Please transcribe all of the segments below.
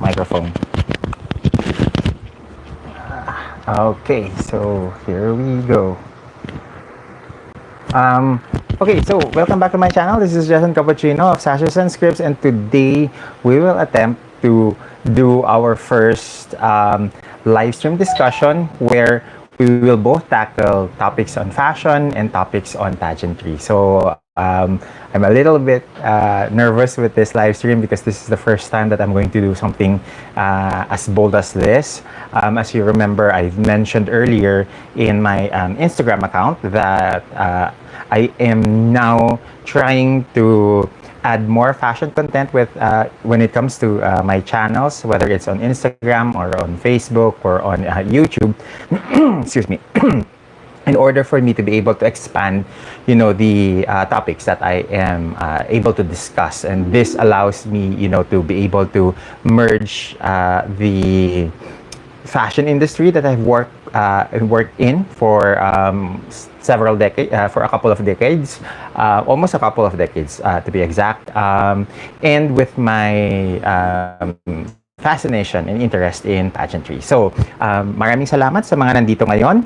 microphone. Okay, so here we go. Okay, so welcome back to my channel. This is Jason Cappuccino of Sashes&Scripts, and today we will attempt to do our first live stream discussion where we will both tackle topics on fashion and topics on pageantry. So I'm a little bit nervous with this live stream because this is the first time that I'm going to do something as bold as this. As you remember, I've mentioned earlier in my Instagram account that I am now trying to add more fashion content with when it comes to my channels, whether it's on Instagram or on Facebook or on YouTube. Excuse me. In order for me to be able to expand, the topics that I am able to discuss, and this allows me, to be able to merge the fashion industry that I've worked in for several decades, for a couple of decades, almost a couple of decades to be exact, and with my fascination and interest in pageantry. So, maraming salamat sa mga nandito ngayon.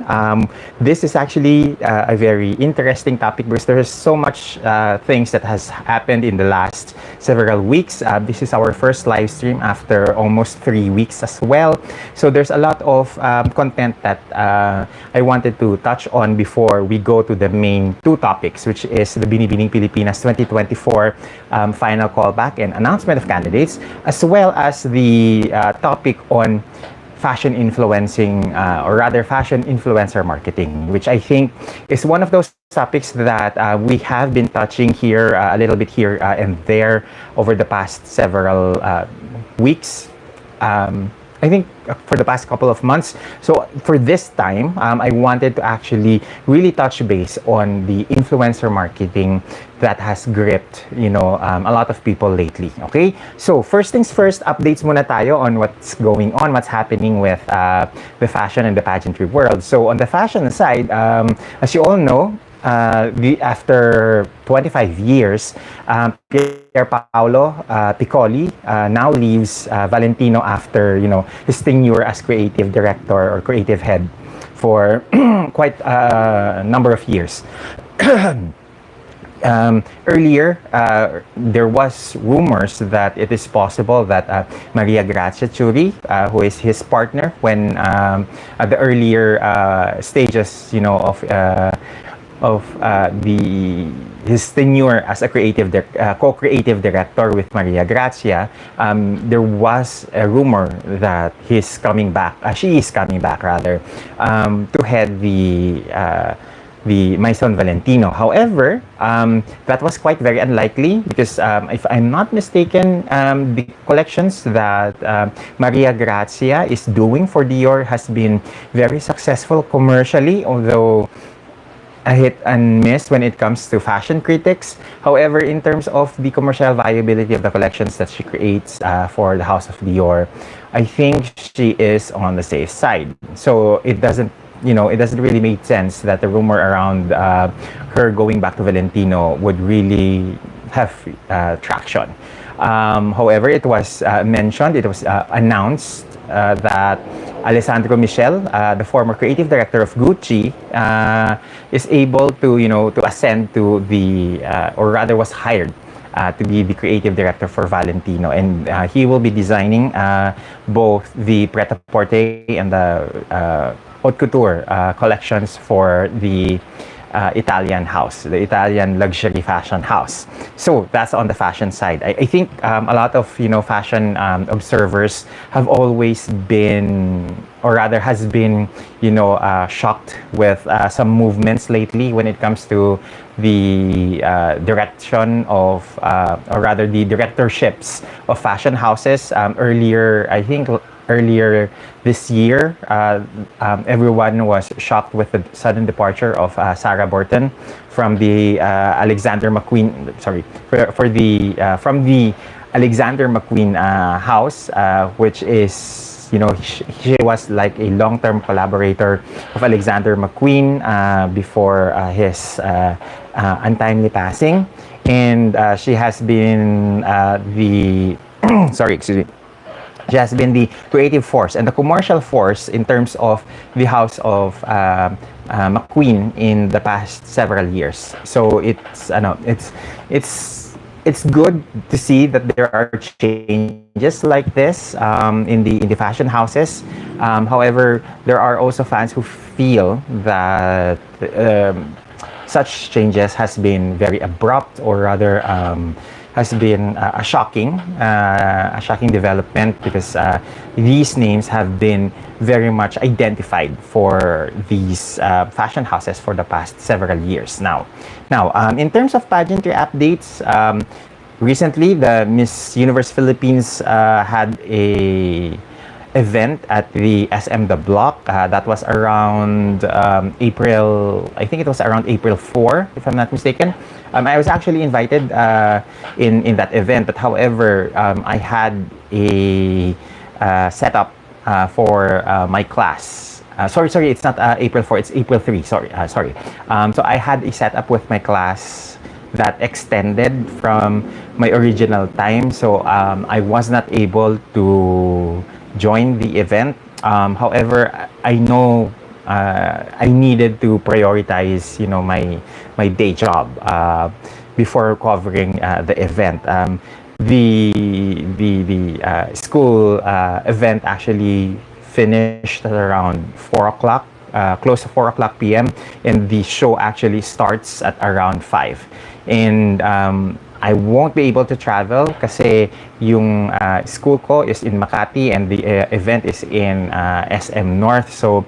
This is actually a very interesting topic because there's so much things that has happened in the last several weeks. This is our first live stream after almost 3 weeks as well. So there's a lot of content that I wanted to touch on before we go to the main two topics, which is the Binibining Pilipinas 2024 final callback and announcement of candidates, as well as the topic on fashion influencing, or rather fashion influencer marketing, which I think is one of those topics that we have been touching here a little bit here and there over the past several weeks. I think for the past couple of months. So for this time, I wanted to actually really touch base on the influencer marketing that has gripped, a lot of people lately. Okay, so first things first, updates muna tayo on what's going on, what's happening with the fashion and the pageantry world. So on the fashion side, as you all know, after 25 years, Pier Paolo Piccoli now leaves Valentino after his tenure as creative director or creative head for quite a number of years. Earlier, there was rumors that it is possible that Maria Grazia Churi, who is his partner when at the earlier stages, of his tenure as a co-creative director with Maria Grazia, there was a rumor that she is coming back rather, to head the Maison Valentino. However, that was quite very unlikely because if I'm not mistaken, the collections that Maria Grazia is doing for Dior has been very successful commercially, although a hit and miss when it comes to fashion critics. However, in terms of the commercial viability of the collections that she creates for the House of Dior, I think she is on the safe side. So it doesn't really make sense that the rumor around her going back to Valentino would really have traction. However, it was mentioned, it was announced that Alessandro Michel, the former creative director of Gucci, is able to ascend to or rather was hired to be the creative director for Valentino, and he will be designing both the pret-a-porter and the haute couture collections for the Italian house, the Italian luxury fashion house. So that's on the fashion side. I think a lot of fashion observers have always been, or rather has been, shocked with some movements lately when it comes to the direction of, or rather the directorships of fashion houses. Earlier this year, everyone was shocked with the sudden departure of Sarah Burton from the Alexander McQueen. From the Alexander McQueen house, which is, she was like a long-term collaborator of Alexander McQueen before his untimely passing, and she has been the sorry, excuse me. She has been the creative force and the commercial force in terms of the house of McQueen in the past several years. So it's good to see that there are changes like this in the fashion houses. However, there are also fans who feel that such changes has been very abrupt, or rather has been a shocking development, because these names have been very much identified for these fashion houses for the past several years now. Now, in terms of pageantry updates, recently the Miss Universe Philippines had a event at the SM The Block. That was around April, I think it was around April 4, if I'm not mistaken. I was actually invited in that event, but however, I had a setup for my class. Sorry, it's not April 4, it's April 3, sorry. So I had a setup with my class that extended from my original time, so I was not able to join the event. However, I know I needed to prioritize, my day job before covering the event. The school event actually finished at around 4 o'clock, close to 4 o'clock p.m. and the show actually starts at around 5. And I won't be able to travel kasi yung school ko is in Makati and the event is in SM North. So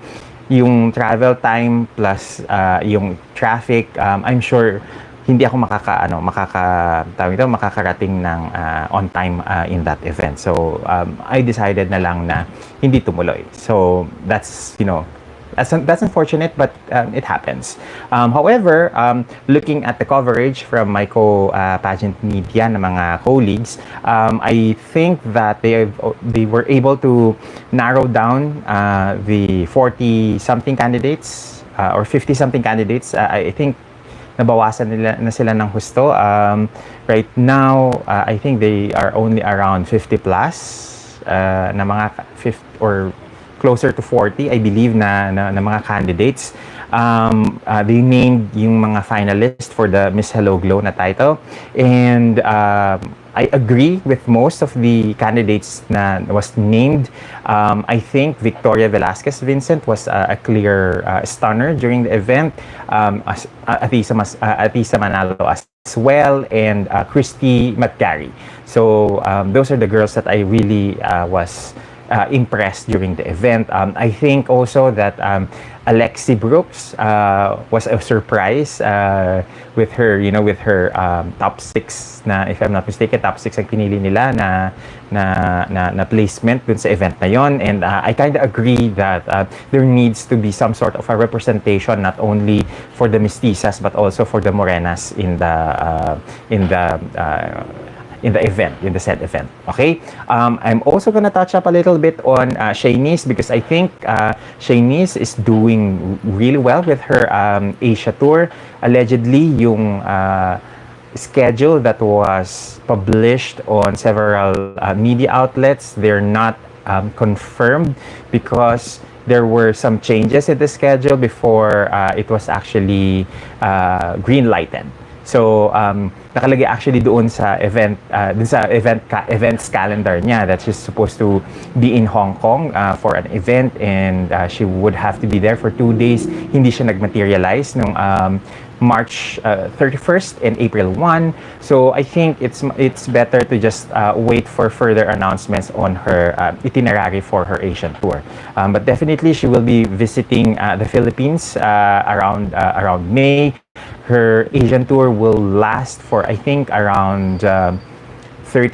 yung travel time plus yung traffic, I'm sure hindi ako makakarating ng on time in that event. So I decided na lang na hindi tumuloy. So that's that's unfortunate, but it happens. However, looking at the coverage from my pageant media na mga colleagues, I think that they were able to narrow down the 40-something candidates or 50-something candidates. I think nabawasan na sila ng husto. Right now, I think they are only around 50 plus na mga 50 or closer to 40, I believe, na mga candidates. They named yung mga finalists for the Miss Hello Glow na title. And I agree with most of the candidates na was named. I think Victoria Velasquez Vincent was a clear stunner during the event. Atisa Manalo as well, and Christy McGarry. So those are the girls that I really was impressed during the event. I think also that Alexi Brooks was a surprise with her, with her top 6 na, if I'm not mistaken, top 6 ang pinili nila na placement dun sa event na yon. And I kind of agree that there needs to be some sort of a representation, not only for the mestizas but also for the morenas in the said event. Okay, I'm also gonna touch up a little bit on Shanice, because I think Shanice is doing really well with her Asia tour. Allegedly, yung schedule that was published on several media outlets, they're not confirmed, because there were some changes in the schedule before it was actually green lighted. So nakalagay actually doon sa events calendar niya that she's supposed to be in Hong Kong for an event, and she would have to be there for 2 days. Hindi siya nagmaterialize nung March 31st and April 1. So I think it's better to just wait for further announcements on her itinerary for her Asian tour. But definitely she will be visiting the Philippines around May. Her Asian tour will last for, I think, around 30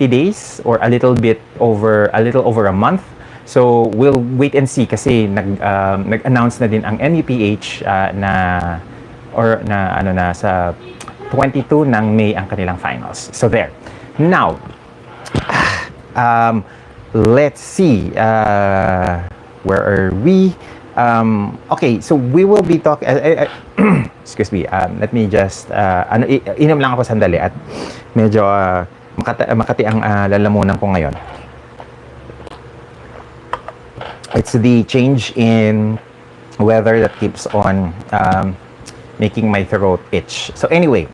days or a little over a month. So we'll wait and see, kasi nag-announce na din ang MEPH sa 22 ng May ang kanilang finals. So there. Now, let's see. Where are we? Okay, so we will be talking. Excuse me. Let me just inom lang ako sandali at medyo makati ang lalamunan ko ngayon. It's the change in weather that keeps on making my throat itch. So anyway,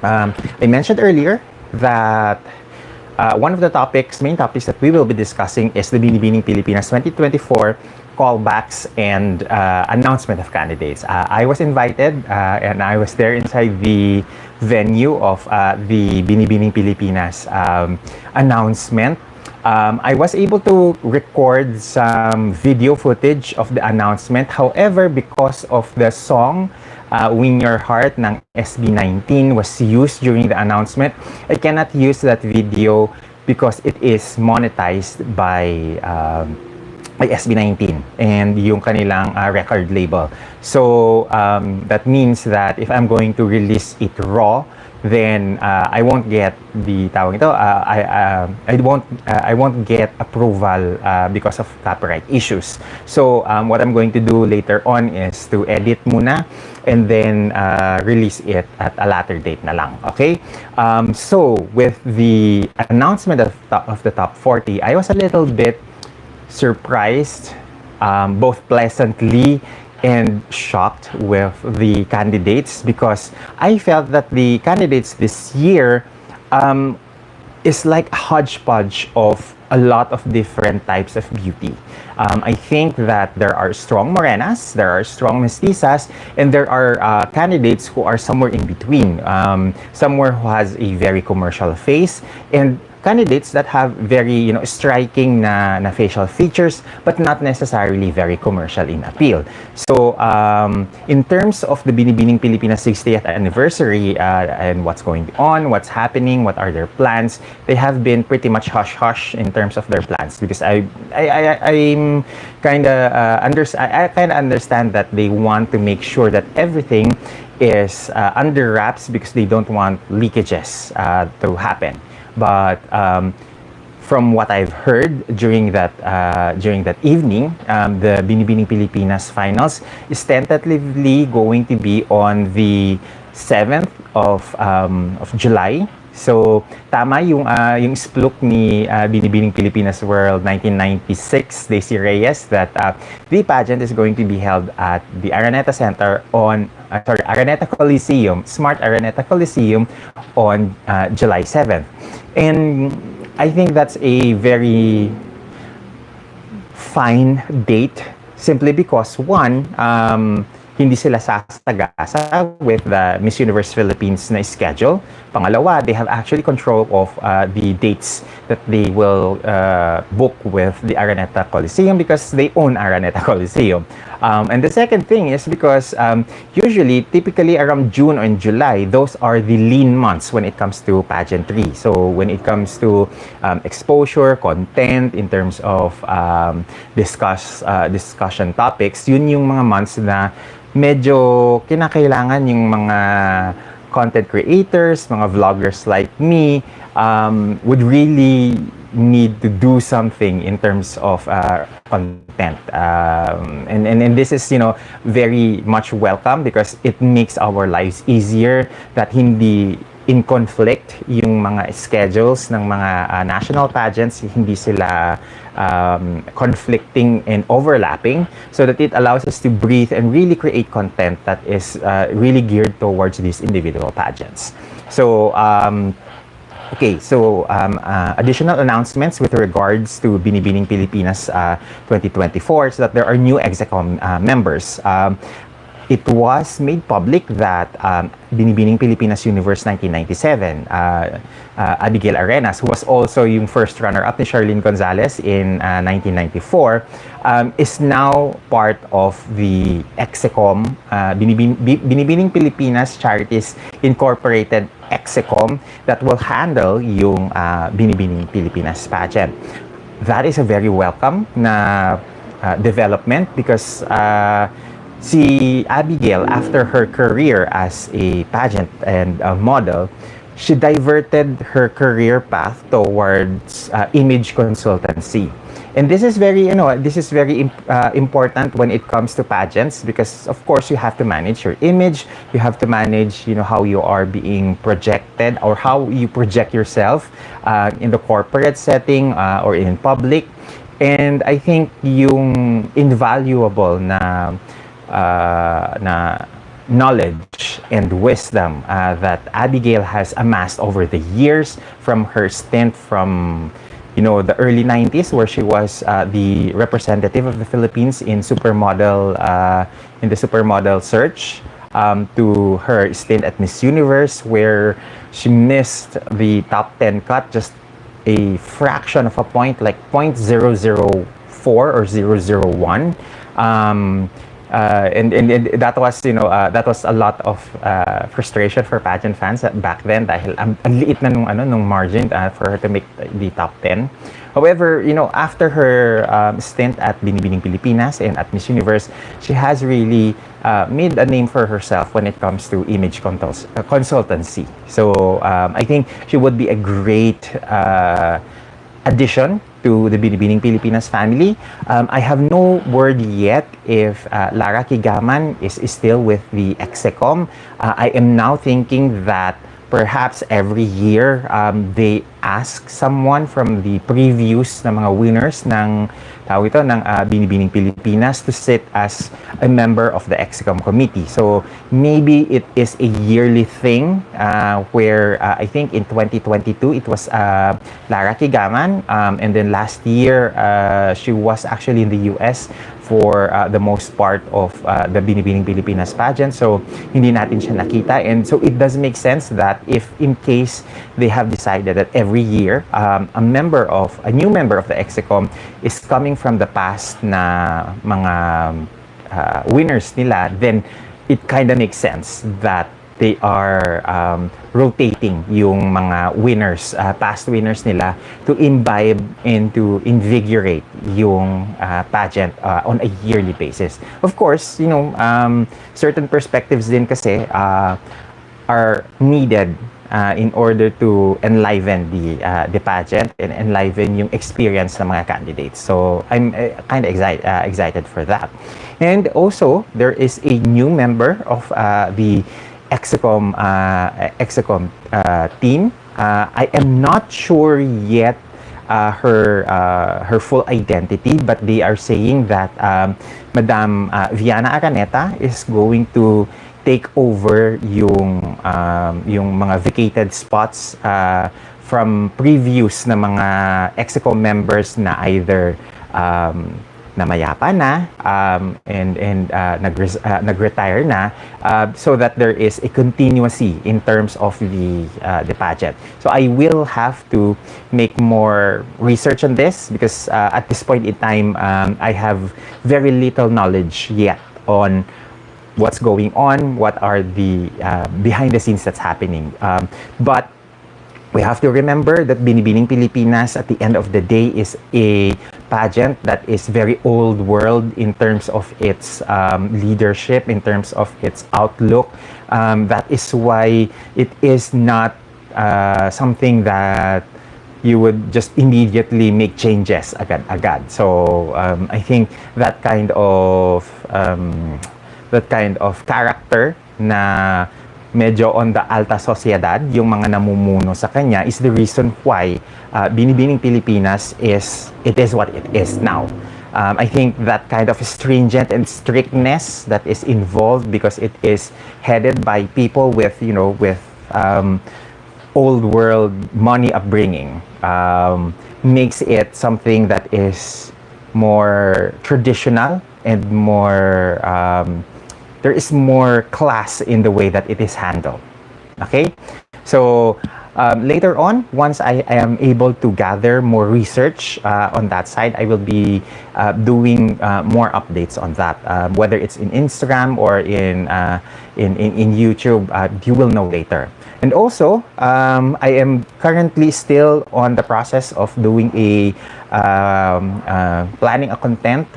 I mentioned earlier that one of the main topics that we will be discussing is the Binibining Pilipinas 2024 callbacks and announcement of candidates. I was invited and I was there inside the venue of the Binibining Pilipinas announcement. I was able to record some video footage of the announcement. However, because of the song Win Your Heart ng SB19 was used during the announcement, I cannot use that video because it is monetized by SB19 and yung kanilang record label. So that means that if I'm going to release it raw, then I won't get the tawag ito. I won't get approval because of copyright issues. So what I'm going to do later on is to edit muna and then release it at a later date na lang. Okay? So with the announcement of the top 40, I was a little bit surprised, both pleasantly and shocked with the candidates, because I felt that the candidates this year is like a hodgepodge of a lot of different types of beauty. I think that there are strong morenas, there are strong mestizas, and there are candidates who are somewhere in between. Somewhere who has a very commercial face, and candidates that have very striking na facial features but not necessarily very commercial in appeal. So in terms of the Binibining Pilipinas 60th anniversary and what's going on, what's happening, what are their plans, they have been pretty much hush-hush in terms of their plans, because I'm kind of understand that they want to make sure that everything is under wraps because they don't want leakages to happen. But from what I've heard during that evening, the Binibining Pilipinas finals is tentatively going to be on the 7th of July. So tama yung splook ni Binibining Pilipinas World 1996, Daisy Reyes, that the pageant is going to be held at the Araneta Center on Araneta Coliseum, Smart Araneta Coliseum on July 7th. And I think that's a very fine date, simply because one, hindi sila sasagasa with the Miss Universe Philippines na schedule. Pangalawa, they have actually control of the dates that they will book with the Araneta Coliseum because they own Araneta Coliseum. And the second thing is because typically around June or July, those are the lean months when it comes to pageantry. So when it comes to exposure, content, in terms of discussion topics, yun yung mga months na medyo kinakailangan yung mga content creators, mga vloggers like me, would really need to do something in terms of content. And this is, very much welcome because it makes our lives easier, that hindi in conflict yung mga schedules ng mga national pageants, hindi sila conflicting and overlapping, so that it allows us to breathe and really create content that is really geared towards these individual pageants. So additional announcements with regards to Binibining Pilipinas 2024, so that there are new execom members. It was made public that Binibining Pilipinas Universe 1997, Abigail Arenas, who was also yung first runner-up ni Charlene Gonzalez in 1994, is now part of the Execom, Binibining Pilipinas Charities Incorporated Execom, that will handle yung Binibining Pilipinas pageant. That is a very welcome na development, because si Abigail, after her career as a pageant and a model, she diverted her career path towards image consultancy. And this is very, important when it comes to pageants, because of course you have to manage your image, you have to manage, how you are being projected, or how you project yourself in the corporate setting or in public. And I think yung invaluable na knowledge and wisdom that Abigail has amassed over the years from her stint from the early 90s, where she was the representative of the Philippines in in the supermodel search, to her stint at Miss Universe, where she missed the top 10 cut just a fraction of a point, like 0.004 or 001. And that was that was a lot of frustration for pageant fans back then, dahil ang liit na nung margin for her to make the top 10. However, after her stint at Binibining Pilipinas and at Miss Universe, she has really made a name for herself when it comes to image consultancy. So I think she would be a great addition to the Binibining Pilipinas family. I have no word yet if Lara Kigaman is still with the Execom. I am now thinking that perhaps every year they ask someone from the previous na mga winners ng Binibining Pilipinas to sit as a member of the Execom committee. So maybe it is a yearly thing where I think in 2022 it was Lara Kigaman, and then last year she was actually in the US for the most part of the Binibining Pilipinas pageant. So hindi natin siya nakita, and so it does make sense that if in case they have decided that every year a new member of the Execom is coming from the past na mga winners nila, then it kind of makes sense that they are rotating yung mga winners, past winners nila, to imbibe and to invigorate yung pageant on a yearly basis. Of course, certain perspectives din kasi are needed in order to enliven the pageant and enliven yung experience ng mga candidates. So I'm kind of excited for that. And also, there is a new member of the Execom team. I am not sure yet her full identity, but they are saying that Madam Viana Araneta is going to take over yung mga vacated spots from previous na mga Execom members na either namayapa na and nag-retire na, so that there is a continuity in terms of the pageant. So I will have to make more research on this because at this point in time I have very little knowledge yet on what's going on, what are the behind the scenes that's happening. But we have to remember that Binibining Pilipinas at the end of the day is a pageant that is very old world in terms of its leadership, in terms of its outlook. That is why it is not something that you would just immediately make changes agad. So I think that kind of character na medyo on the alta sociedad, yung mga namumuno sa kanya, is the reason why Binibining Pilipinas is what it is now. I think that kind of stringent and strictness that is involved because it is headed by people with old world money upbringing makes it something that is more traditional and more there is more class in the way that it is handled. Okay? So later on, once I am able to gather more research on that side, I will be doing more updates on that. Whether it's in Instagram or in YouTube, you will know later. And also, I am currently still on the process of doing planning a content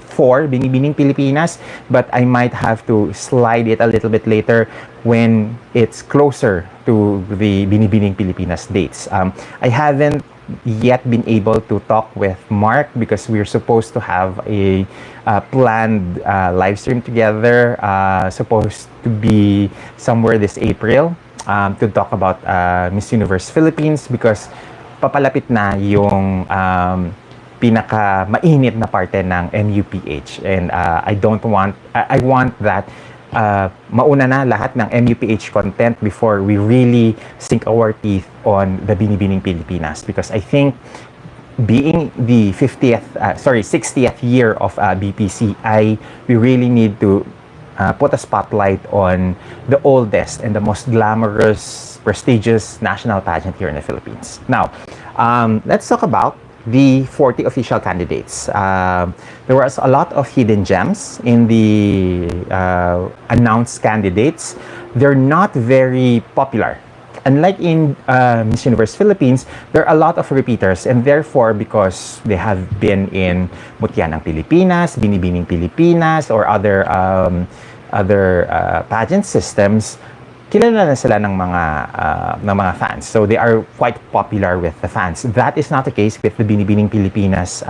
for Binibining Pilipinas, but I might have to slide it a little bit later when it's closer to the Binibining Pilipinas dates. I haven't yet been able to talk with Mark because we're supposed to have a planned live stream together, supposed to be somewhere this April, to talk about Miss Universe Philippines, because papalapit na yung pinaka mainit na parte ng MUPH, and I want that mauna na lahat ng MUPH content before we really sink our teeth on the Binibining Pilipinas, because I think being the 60th year of BPCI, we really need to put a spotlight on the oldest and the most glamorous, prestigious national pageant here in the Philippines. Now, let's talk about the 40 official candidates. There was a lot of hidden gems in the announced candidates. They're not very popular. Unlike in Miss Universe Philippines, there are a lot of repeaters, and therefore, because they have been in Mutya ng Pilipinas, Binibining Pilipinas, or other pageant systems, kilala na sila ng mga fans. So they are quite popular with the fans. That is not the case with the Binibining Pilipinas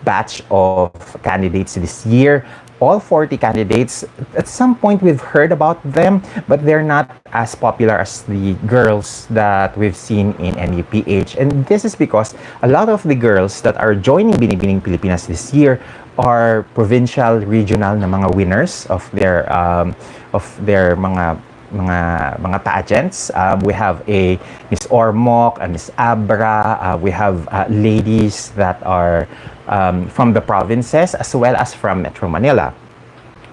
batch of candidates this year. All 40 candidates, at some point we've heard about them, but they're not as popular as the girls that we've seen in NUPH. And this is because a lot of the girls that are joining Binibining Pilipinas this year are provincial, regional na mga winners of their mga pageants. We have a Miss Ormoc, a Miss Abra, we have ladies that are from the provinces as well as from Metro Manila.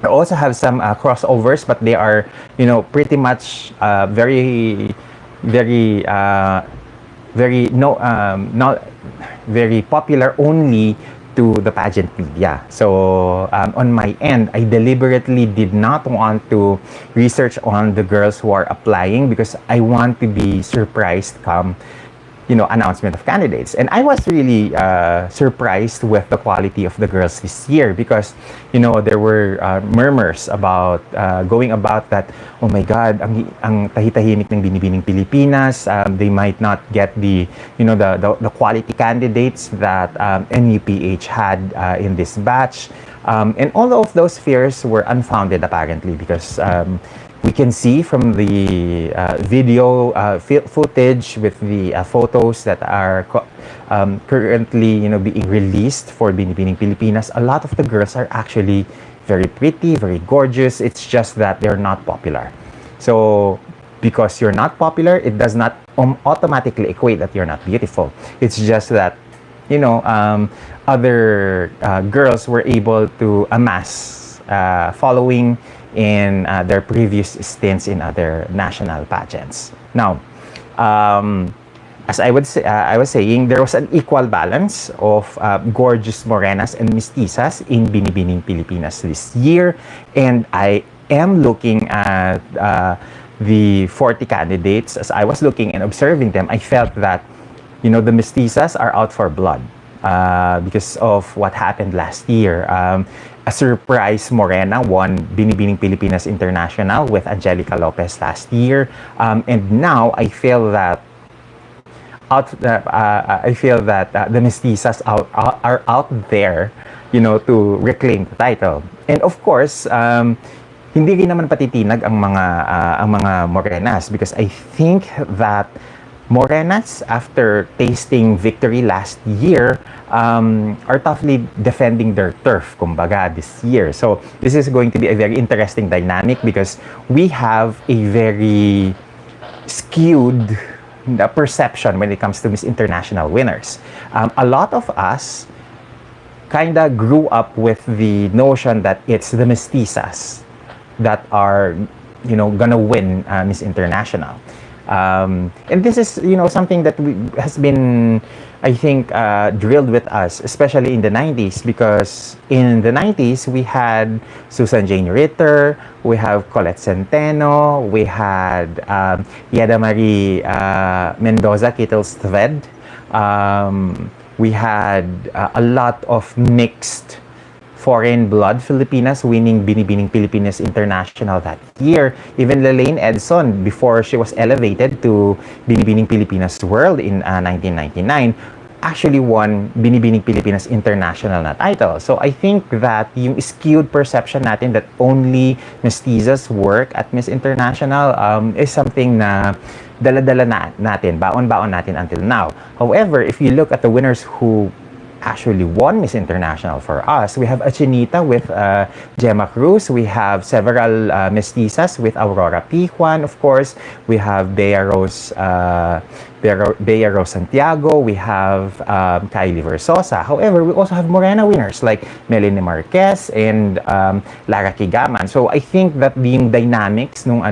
We also have some crossovers, but they are, pretty much very not very popular only to the pageant media. So on my end, I deliberately did not want to research on the girls who are applying, because I want to be surprised come announcement of candidates. And I was really surprised with the quality of the girls this year, because there were murmurs about going about that, oh my God, ang tahitahimik ng Binibining Pilipinas, they might not get the quality candidates that NUPH had in this batch, and all of those fears were unfounded apparently, because we can see from the video footage with the photos that are currently being released for Binibining Pilipinas, a lot of the girls are actually very pretty, very gorgeous. It's just that they're not popular. So because you're not popular, it does not automatically equate that you're not beautiful. It's just that other girls were able to amass following in their previous stints in other national pageants. Now, as I was saying, there was an equal balance of gorgeous morenas and mestizas in Binibining Pilipinas this year, and I am looking at the 40 candidates. As I was looking and observing them, I felt that the mestizas are out for blood because of what happened last year. A surprise morena won Binibining Pilipinas International with Angelica Lopez last year, and now I feel that the mestizas are out there, to reclaim the title. And of course, hindi rin naman patitinag ang mga morenas, because I think that morenas, after tasting victory last year, are toughly defending their turf, kumbaga, this year. So this is going to be a very interesting dynamic, because we have a very skewed perception when it comes to Miss International winners. A lot of us kinda grew up with the notion that it's the mestizas that are, gonna win Miss International. And this is, something that has been, I think, drilled with us, especially in the 90s, because in the 90s, we had Susan Jane Ritter, we have Colette Centeno, we had Yeda Marie Mendoza Kittlestved, we had a lot of mixed foreign blood Filipinas winning Binibining Pilipinas International that year. Even Lelaine Edson, before she was elevated to Binibining Pilipinas World in 1999, actually won Binibining Pilipinas International na title. So I think that yung skewed perception natin that only mestizas work at Miss International is something na dala-dala natin, baon-baon natin until now. However, if you look at the winners who actually won Miss International for us, we have Achinita with Gemma Cruz. We have several mestizas with Aurora P. Juan, of course. We have Bea Rose Santiago. We have Kylie Versosa. However, we also have Morena winners like Melanie Marquez and Lara Kigaman. So I think that yung dynamics nung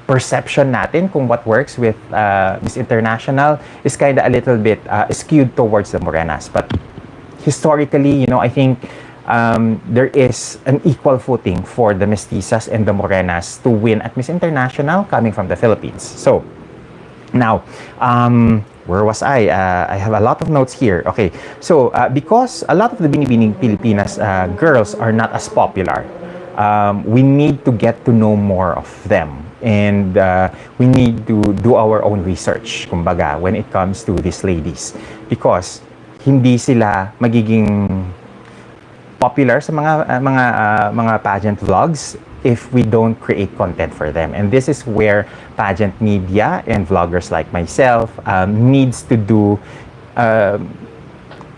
perception natin kung what works with Miss International is kind of a little bit skewed towards the Morenas. But historically, I think there is an equal footing for the Mestizas and the Morenas to win at Miss International coming from the Philippines. So, now, where was I? I have a lot of notes here. Okay, so because a lot of the Binibining Pilipinas girls are not as popular, we need to get to know more of them. And we need to do our own research, kumbaga, when it comes to these ladies. Because hindi sila magiging popular sa mga pageant vlogs if we don't create content for them. And this is where pageant media and vloggers like myself needs to do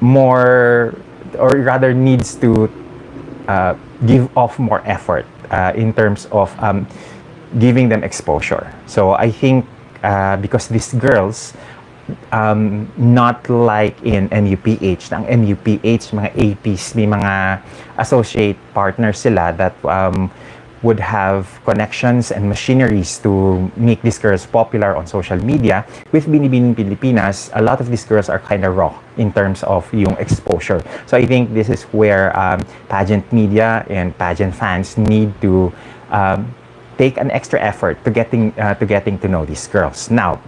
more, or rather needs to give off more effort in terms of giving them exposure. So I think because these girls, not like in MUPH, ang MUPH, mga APs, may mga associate partners sila that would have connections and machineries to make these girls popular on social media. With Binibining Pilipinas, a lot of these girls are kind of raw in terms of yung exposure. So I think this is where pageant media and pageant fans need to take an extra effort to getting to know these girls. Now,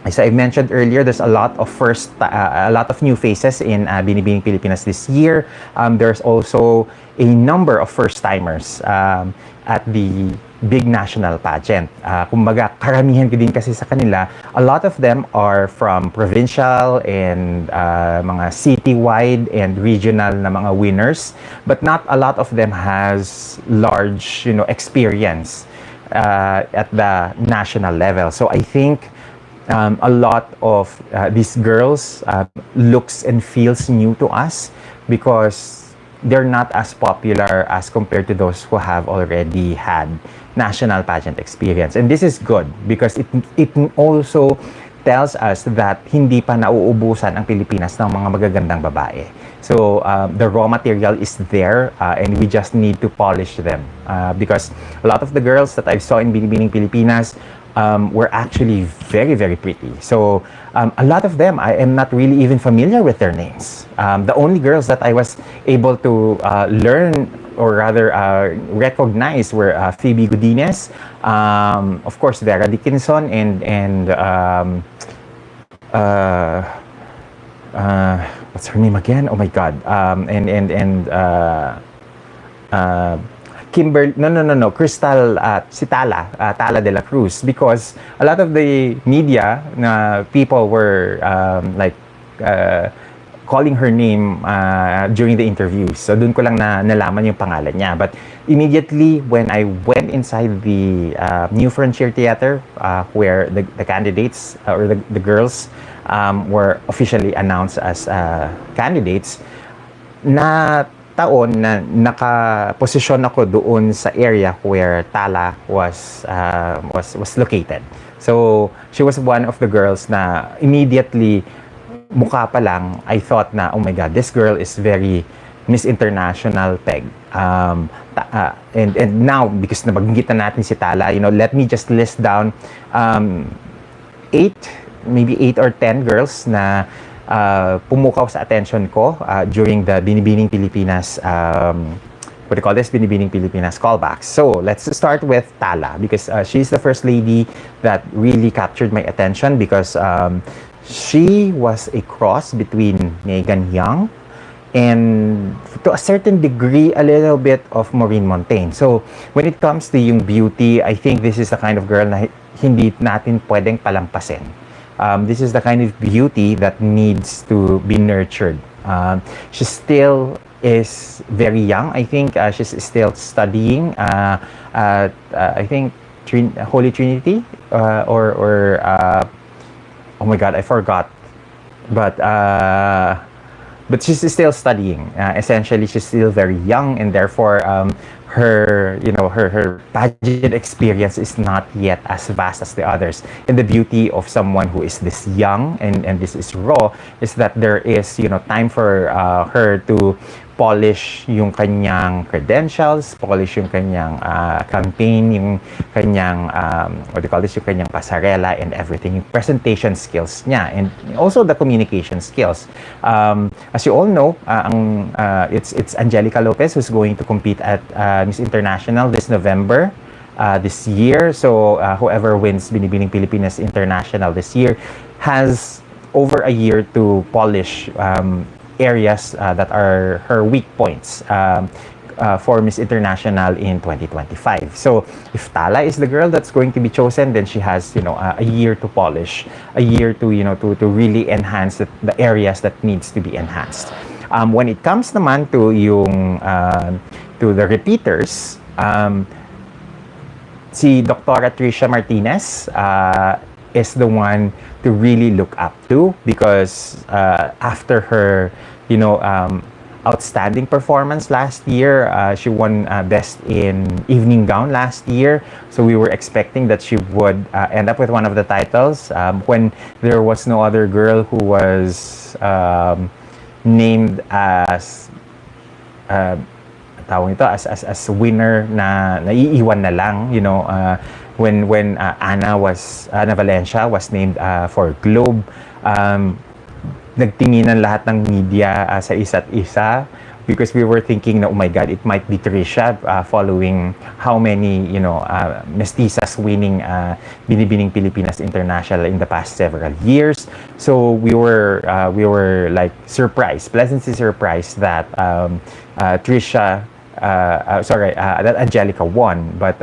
as I mentioned earlier, there's a lot of new faces in Binibining Pilipinas this year. There's also a number of first-timers at the big national pageant. Kumbaga, karamihan ko din kasi sa kanila, a lot of them are from provincial and mga city-wide and regional na mga winners, but not a lot of them has large, experience at the national level. So I think a lot of these girls looks and feels new to us because they're not as popular as compared to those who have already had national pageant experience. And this is good because it also tells us that hindi pa nauubusan ang Pilipinas ng mga magagandang babae. So the raw material is there and we just need to polish them because a lot of the girls that I saw in Binibining Pilipinas were actually very, very pretty. So a lot of them, I am not really even familiar with their names. The only girls that I was able to learn or rather recognize were Phoebe Godinez, of course Vera Dickinson, and what's her name again? Oh my God! Crystal, si Tala de la Cruz, because a lot of the media people were calling her name during the interviews. So dun ko lang nalaman yung pangalan niya. But immediately when I went inside the New Frontier Theater where the candidates or the girls were officially announced as candidates, taon na nakaposisyon ako doon sa area where Tala was located. So she was one of the girls na immediately mukha pa lang I thought na, oh my God, this girl is very Miss International peg. And now because nabanggitan natin si Tala, let me just list down 8 or 10 girls na pumukaw sa attention ko during the Binibining Pilipinas Binibining Pilipinas Callbacks. So let's start with Tala because she's the first lady that really captured my attention because she was a cross between Megan Young and to a certain degree a little bit of Maureen Montaigne. So when it comes to yung beauty, I think this is the kind of girl na hindi natin pwedeng palampasin. This is the kind of beauty that needs to be nurtured. She still is very young. I think she's still studying. I think Holy Trinity, or oh my God, I forgot. But she's still studying. Essentially, she's still very young, and therefore, her pageant experience is not yet as vast as the others. And the beauty of someone who is this young and this is raw is that there is, time for her to polish yung kanyang credentials, polish yung kanyang campaign, yung kanyang, what do you call this, yung kanyang pasarela and everything, yung presentation skills niya, and also the communication skills. As you all know, it's Angelica Lopez who's going to compete at Miss International this November. This year. So whoever wins Binibining Pilipinas International this year has over a year to polish areas that are her weak points for Miss International in 2025. So if Tala is the girl that's going to be chosen, then she has a year to polish, a year to to really enhance the areas that needs to be enhanced. When it comes naman to to the repeaters, si Dr. Tricia Martinez is the one to really look up to, because after her outstanding performance last year, she won best in evening gown last year, so we were expecting that she would end up with one of the titles when there was no other girl who was named as tawag ito as winner na naiiwan na lang, when Ana Valencia was named for Globe. Nagtinginan lahat ng media sa isa't isa, because we were thinking na, oh my God, it might be Trisha, following how many mestizas winning Binibining Pilipinas International in the past several years. So we were like surprised, pleasantly surprised that Trisha that Angelica won, but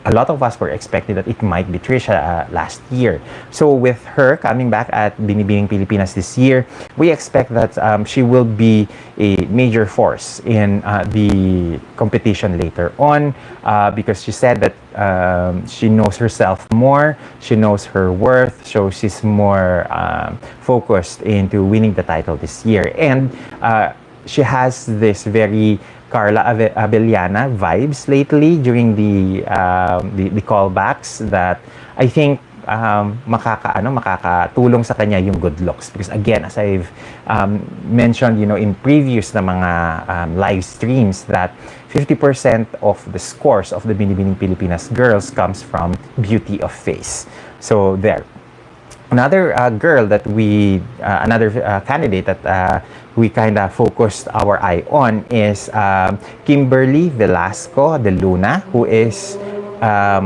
a lot of us were expecting that it might be Trisha last year. So with her coming back at Binibining Pilipinas this year, we expect that she will be a major force in the competition later on, because she said that she knows herself more, she knows her worth, so she's more focused into winning the title this year. And she has this very Carla Abellana vibes lately during the callbacks, that I think makakatulong sa kanya yung good looks, because again, as I've mentioned in previous na mga live streams, that 50% of the scores of the Binibining Pilipinas girls comes from beauty of face. So there. Another girl that another candidate that we kind of focused our eye on is Kimberly Velasco de Luna, who is a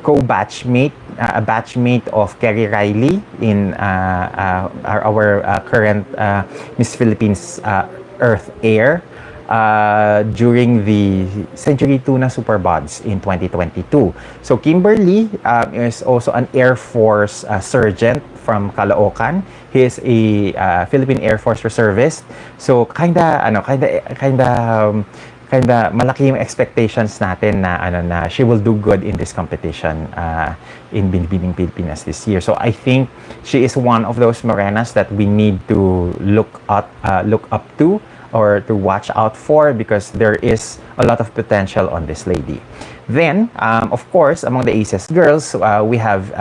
co-batchmate, a batchmate of Kerry Riley in our current Miss Philippines Earth Air during the Century Tuna Super Buds in 2022. So Kimberly is also an Air Force sergeant from Caloocan. He is a Philippine Air Force reservist. So kinda malaki yung expectations natin na she will do good in this competition in Binibining Pilipinas this year. So I think she is one of those morenas that we need to look up to, or to watch out for, because there is a lot of potential on this lady. Then, of course, among the Aces girls, we have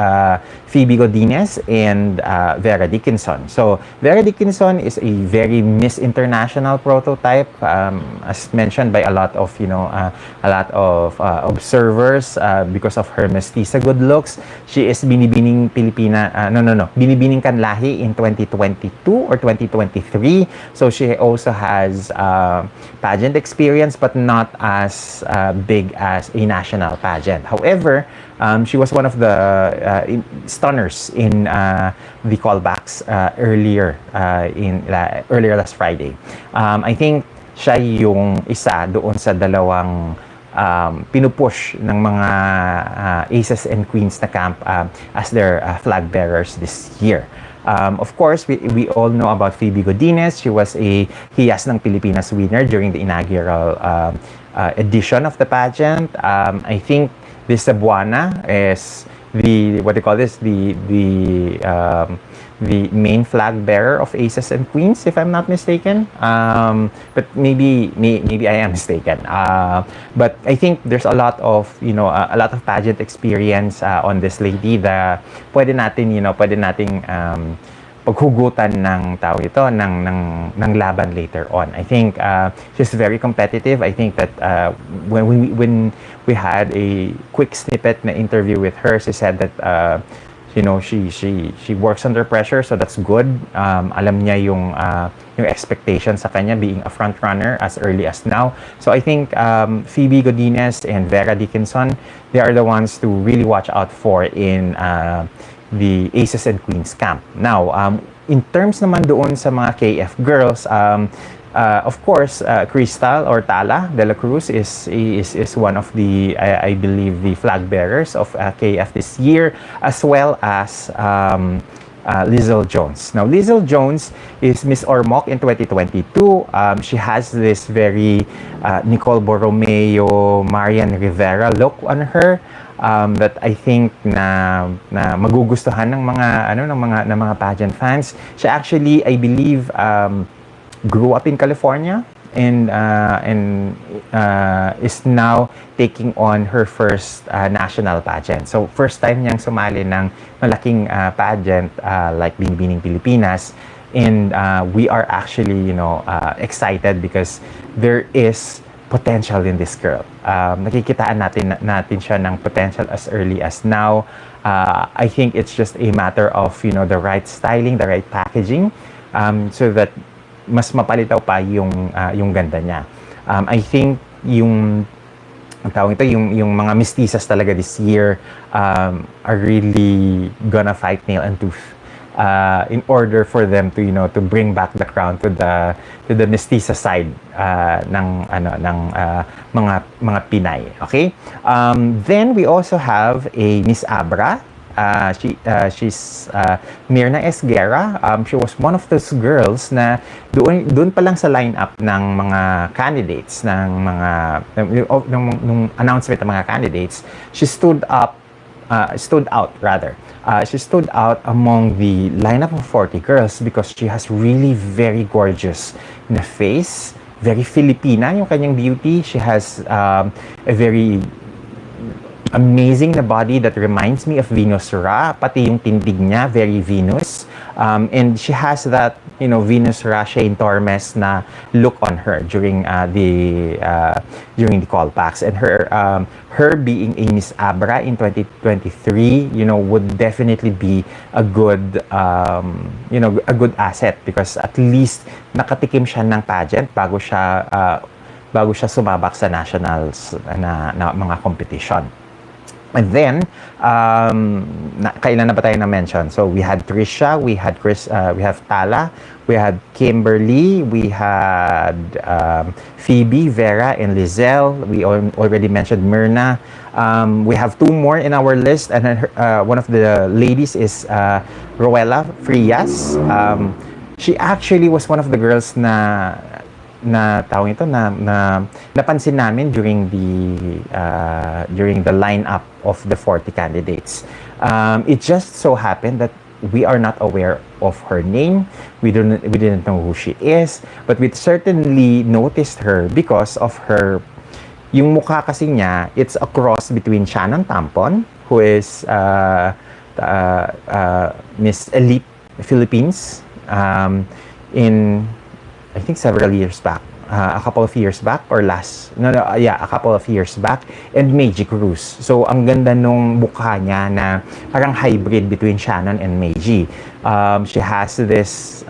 Phoebe Godinez and Vera Dickinson. So, Vera Dickinson is a very Miss International prototype, as mentioned by a lot of observers, because of her mestiza good looks. She is Binibining Binibining Kanlahi in 2022 or 2023. So, she also has pageant experience, but not as big as a national pageant. However, she was one of the stunners in the callbacks earlier last Friday. I think siya yung isa doon sa dalawang pinupush ng mga aces and queens na camp as their flag bearers this year. Of course, we all know about Phoebe Godinez. She was a Hiyas ng Pilipinas winner during the inaugural edition of the pageant. I think this Cebuana is the, what do you call this, the main flag bearer of Aces and Queens, if I'm not mistaken. But maybe I am mistaken. But I think there's a lot of, a lot of pageant experience on this lady that pwede nating paghugutan ng tao ito ng laban later on. I think she's very competitive. I think that when we had a quick snippet na interview with her, she said that she works under pressure, so that's good. Alam niya yung expectation sa kanya being a front runner as early as now. So I think Phoebe Godinez and Vera Dickinson, they are the ones to really watch out for in the Aces and Queens camp. Now, in terms naman doon sa mga KF girls, of course, Crystal or Tala de la Cruz is one of the, I believe, the flag bearers of KF this year, as well as Lizelle Jones. Now, Lizelle Jones is Miss Ormoc in 2022. She has this very Nicole Borromeo, Marian Rivera look on her. That I think na magugustuhan ng mga pageant fans. She actually, I believe, grew up in California and is now taking on her first national pageant. So first time niyang sumali ng malaking pageant like Binibining Pilipinas, and we are actually excited because there is potential in this girl. Nakikitaan natin siya ng potential as early as now. I think it's just a matter of the right styling, the right packaging, so that mas mapalitaw pa yung ganda niya. I think yung mga mistisas talaga this year are really gonna fight nail and tooth in order for them to bring back the crown to the mestiza side ng mga Pinay. Okay? Then we also have a Miss Abra. She's Mirna Esguerra. She was one of those girls na doon pa lang sa lineup ng mga candidates nung announcement ng mga candidates, she stood out among the lineup of 40 girls because she has really very gorgeous na face, very Filipina yung kanyang beauty. She has a very amazing na body that reminds me of Venus Ra, pati yung tindig niya, very Venus. And she has that, Venus Ra, Shane Tormes na look on her during the callbacks. And her being a Miss Abra in 2023, would definitely be a good, a good asset because at least nakatikim siya ng pageant bago siya sumabak sa nationals na mga competition. And then, kailan na ba tayo na-mention? So, we had Trisha, we had we have Tala, we had Kimberly, we had Phoebe, Vera, and Lizelle. We already mentioned Myrna. We have two more in our list, and then one of the ladies is Roella Frias. She actually was one of the girls na napansin namin during the lineup of the 40 candidates. It just so happened that we are not aware of her name. We didn't know who she is, but we certainly noticed her because of her. Yung mukha kasi niya, it's a cross between Shannon Tampon, who is Miss Elite Philippines, in I think several years back, a couple of years back or a couple of years back, and Meiji Cruz. So ang ganda nung mukha niya na parang hybrid between Shannon and Meiji. She has this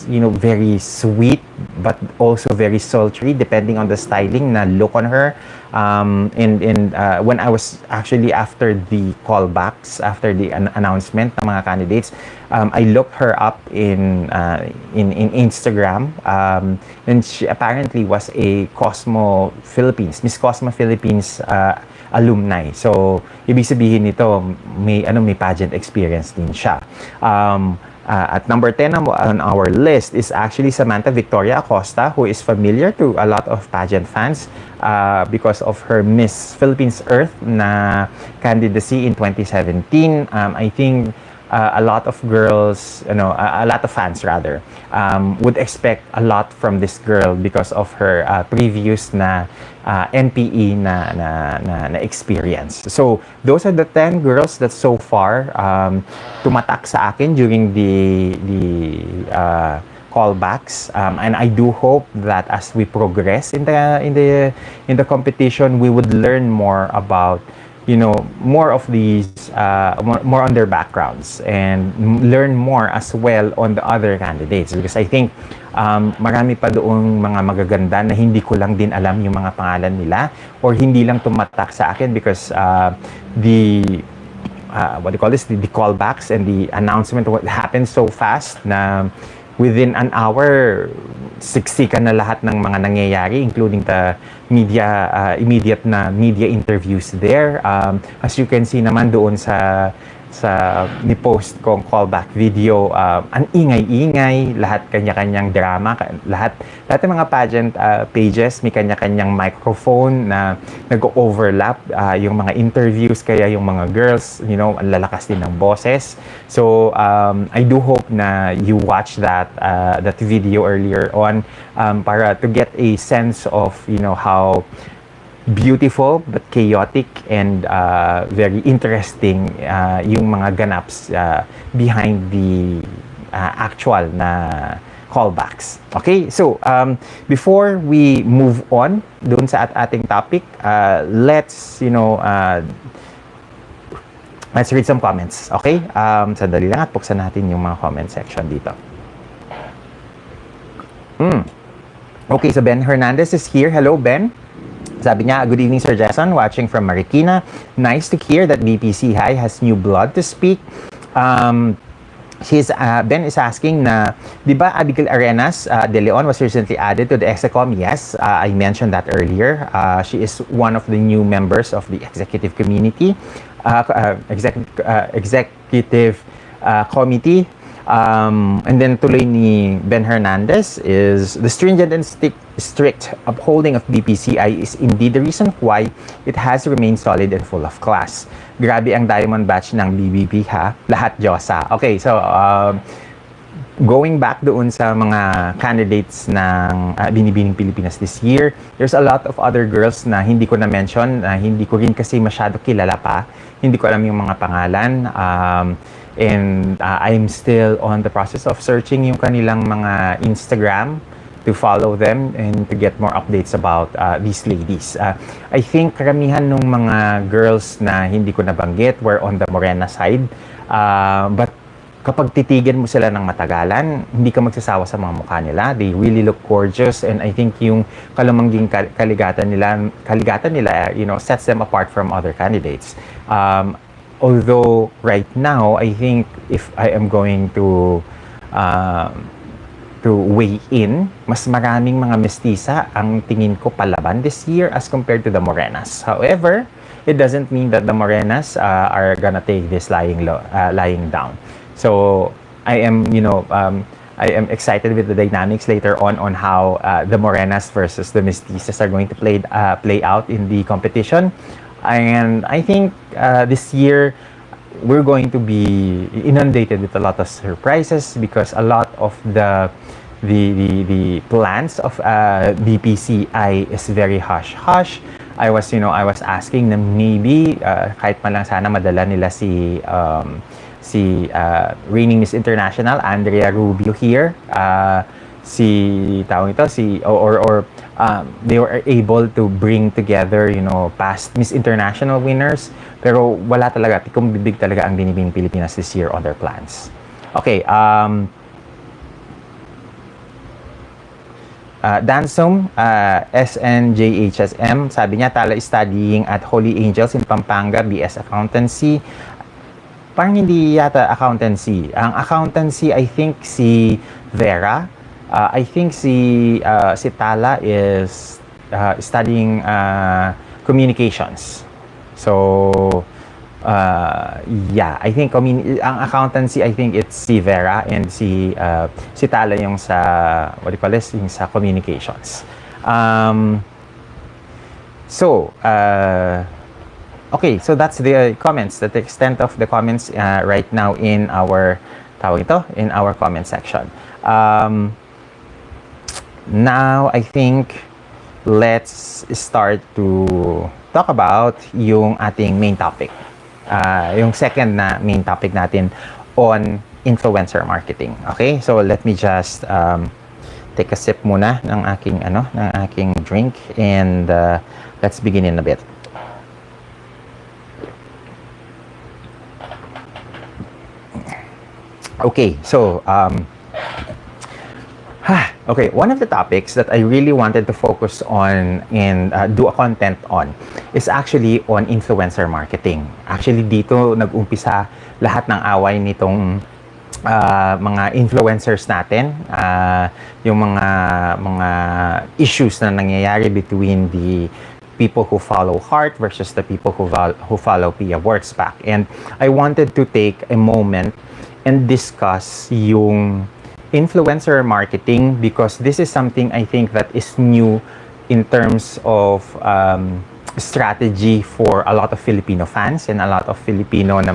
very sweet but also very sultry depending on the styling na look on her. And when I was actually after the callbacks, after the announcement ng mga candidates, I looked her up in Instagram, and she apparently was a Miss Cosmo Philippines alumni. So ibig sabihin nito may pageant experience din siya. At number 10 on our list is actually Samantha Victoria Acosta, who is familiar to a lot of pageant fans because of her Miss Philippines Earth na candidacy in 2017. I think a lot of girls, a lot of fans rather, would expect a lot from this girl because of her previous na NPE na experience. So, those are the 10 girls that so far tumatak sa akin during the callbacks, and I do hope that as we progress in the competition, we would learn more about more of these, more on their backgrounds, and learn more as well on the other candidates, because I think marami pa doong mga magaganda na hindi ko lang din alam yung mga pangalan nila, or hindi lang tumatak sa akin because what do you call this, the callbacks and the announcement happened so fast na within an hour, siksikan na lahat ng mga nangyayari, including the media, immediate na media interviews there. As you can see naman doon sa ni-post kong callback video, ang ingay-ingay, lahat kanya-kanyang drama, lahat ng mga pageant pages may kanya-kanyang microphone na nag-overlap yung mga interviews, kaya yung mga girls, ang lalakas din ng boses. So, I do hope na you watch that video earlier on para to get a sense of, how beautiful but chaotic and very interesting yung mga ganaps behind the actual na callbacks. Okay, so before we move on doon sa ating topic, let's read some comments. Okay, sandali lang at buksan natin yung mga comment section dito. Okay, so Ben Hernandez is here. Hello, Ben. Sabi niya, good evening, Sir Jason, watching from Marikina. Nice to hear that BPC High has new blood to speak. Ben is asking na, di ba Abigail Arenas de Leon was recently added to the Execom? Yes, I mentioned that earlier. She is one of the new members of the executive community, executive committee. And then tuloy ni Ben Hernandez is the stringent and strict upholding of BPCI is indeed the reason why it has remained solid and full of class. Grabe ang diamond batch ng BBP ha, lahat Diyosa. Okay, so going back doon sa mga candidates ng Binibining Pilipinas this year, there's a lot of other girls na hindi ko na-mention, hindi ko rin kasi masyado kilala pa, hindi ko alam yung mga pangalan. And I'm still on the process of searching yung kanilang mga Instagram to follow them and to get more updates about these ladies. I think karamihan ng mga girls na hindi ko nabanggit were on the Morena side. But kapag titigan mo sila ng matagalan, hindi ka magsasawa sa mga mukha nila. They really look gorgeous, and I think yung kalamangging kaligatan nila, sets them apart from other candidates. Although right now, I think if I am going to weigh in, mas maraming mga mestiza ang tingin ko palaban this year as compared to the Morenas. However, it doesn't mean that the Morenas are gonna take this lying down. So I am, I am excited with the dynamics later on how the Morenas versus the mestizas are going to play out in the competition. And I think this year we're going to be inundated with a lot of surprises because a lot of the plans of BPCI is very hush-hush. I was asking na maybe kahit man lang sana madala nila si reigning Miss International Andrea Rubio here. They were able to bring together, past Miss International winners, pero wala talaga, tikong bibig talaga ang Binibining Pilipinas this year on their plans. Okay, Dansum, SNJHSM, sabi niya, Tala is studying at Holy Angels in Pampanga, BS Accountancy. Parang hindi yata accountancy. Ang accountancy, I think si Vera. I think si Tala is studying communications. So, yeah, I think ang accountancy, I think it's si Vera and si Tala yung sa what do you call this, yung sa communications. Okay, so that's the comments, the extent of the comments right now in our in our comment section. Now I think let's start to talk about yung ating main topic. Yung second na main topic natin on influencer marketing. Okay? So let me just take a sip muna ng aking drink, and let's begin in a bit. Okay, so okay, one of the topics that I really wanted to focus on and do a content on is actually on influencer marketing. Actually, dito nag-umpisa lahat ng away nitong mga influencers natin, yung mga issues na nangyayari between the people who follow Heart versus the people who follow Pia Wurtzbach. And I wanted to take a moment and discuss yung influencer marketing, because this is something I think that is new in terms of strategy for a lot of Filipino fans and a lot of Filipino na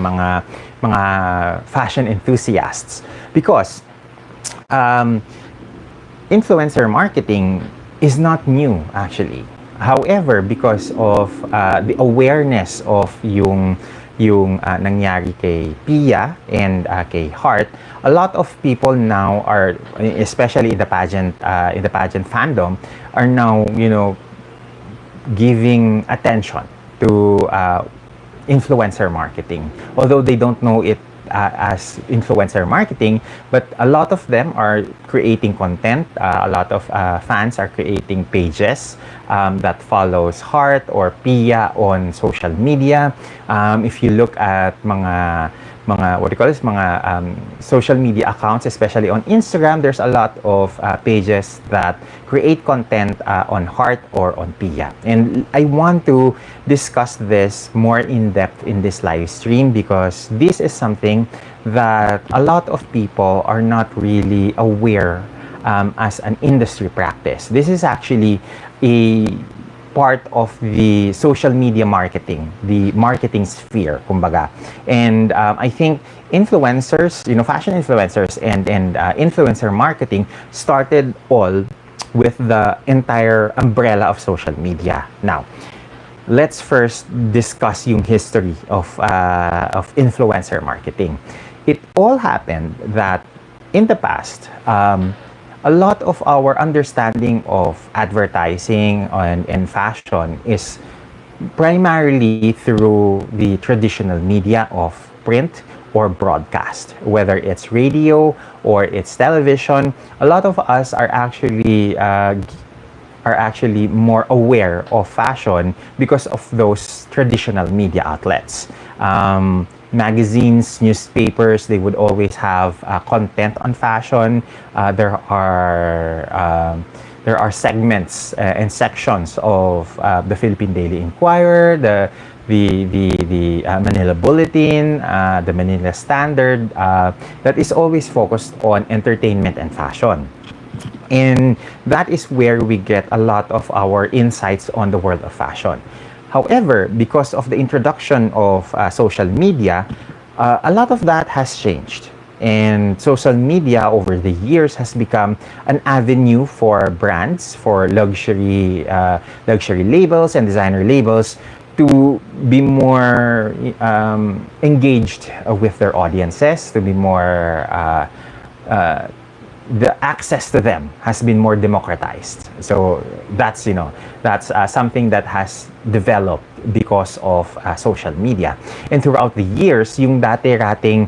mga fashion enthusiasts, because influencer marketing is not new actually. However, because of the awareness of yung nangyari kay Pia and kay Heart, a lot of people now are, especially in the pageant fandom, are now giving attention to influencer marketing, although they don't know it as influencer marketing, but a lot of them are creating content. A lot of fans are creating pages that follows Heart or Pia on social media. If you look at mga what do you call this, mga social media accounts, especially on Instagram, there's a lot of pages that create content on Heart or on Pia. And I want to discuss this more in depth in this live stream, because this is something that a lot of people are not really aware as an industry practice. This is actually a part of the social media marketing, the marketing sphere, kumbaga. And I think influencers, fashion influencers and influencer marketing started all with the entire umbrella of social media. Now, let's first discuss yung history of influencer marketing. It all happened that in the past, a lot of our understanding of advertising and fashion is primarily through the traditional media of print or broadcast, whether it's radio or it's television. A lot of us are actually more aware of fashion because of those traditional media outlets. Magazines, newspapers, they would always have content on fashion. There are segments and sections of the Philippine Daily Inquirer, the Manila Bulletin, the Manila Standard, that is always focused on entertainment and fashion. And that is where we get a lot of our insights on the world of fashion. However, because of the introduction of social media, a lot of that has changed. And social media over the years has become an avenue for brands, for luxury labels and designer labels to be more engaged with their audiences, to be more the access to them has been more democratized. So that's something that has developed because of social media. And throughout the years, yung dati-rating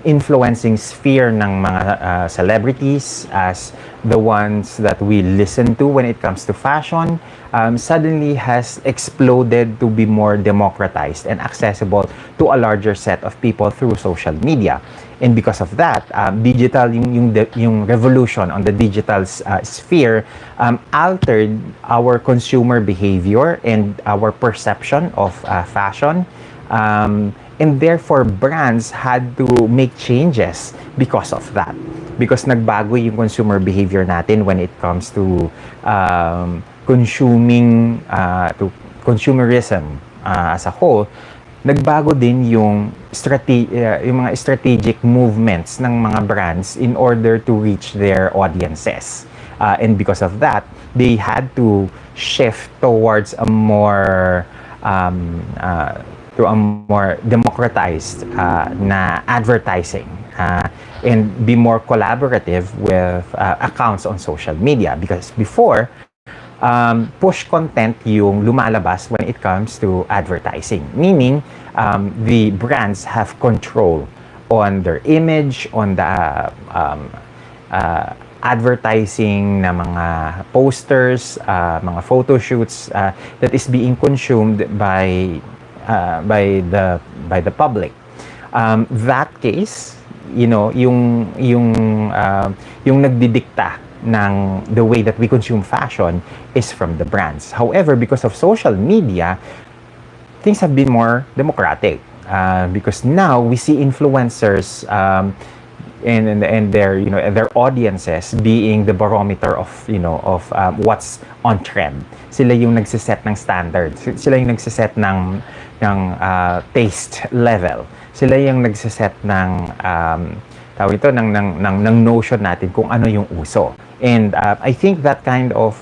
influencing sphere ng mga celebrities as the ones that we listen to when it comes to fashion suddenly has exploded to be more democratized and accessible to a larger set of people through social media. And because of that, digital, yung revolution on the digital sphere altered our consumer behavior and our perception of fashion. And therefore, brands had to make changes because of that. Because nagbago yung consumer behavior natin when it comes to to consumerism as a whole. Nagbago din yung mga strategic movements ng mga brands in order to reach their audiences. And because of that, they had to shift towards a more democratized na advertising and be more collaborative with accounts on social media. Because before, push content yung lumalabas when it comes to advertising. Meaning, the brands have control on their image, on the advertising na mga posters, mga photo shoots that is being consumed by the public. That case, yung nagdidikta ng the way that we consume fashion is from the brands. However, because of social media, things have been more democratic because now we see influencers and their audiences being the barometer of what's on trend. Sila yung nagsiset ng standards. Sila yung nagsiset ng taste level. Sila yung nagsiset ng ng notion natin kung ano yung uso. And I think that kind of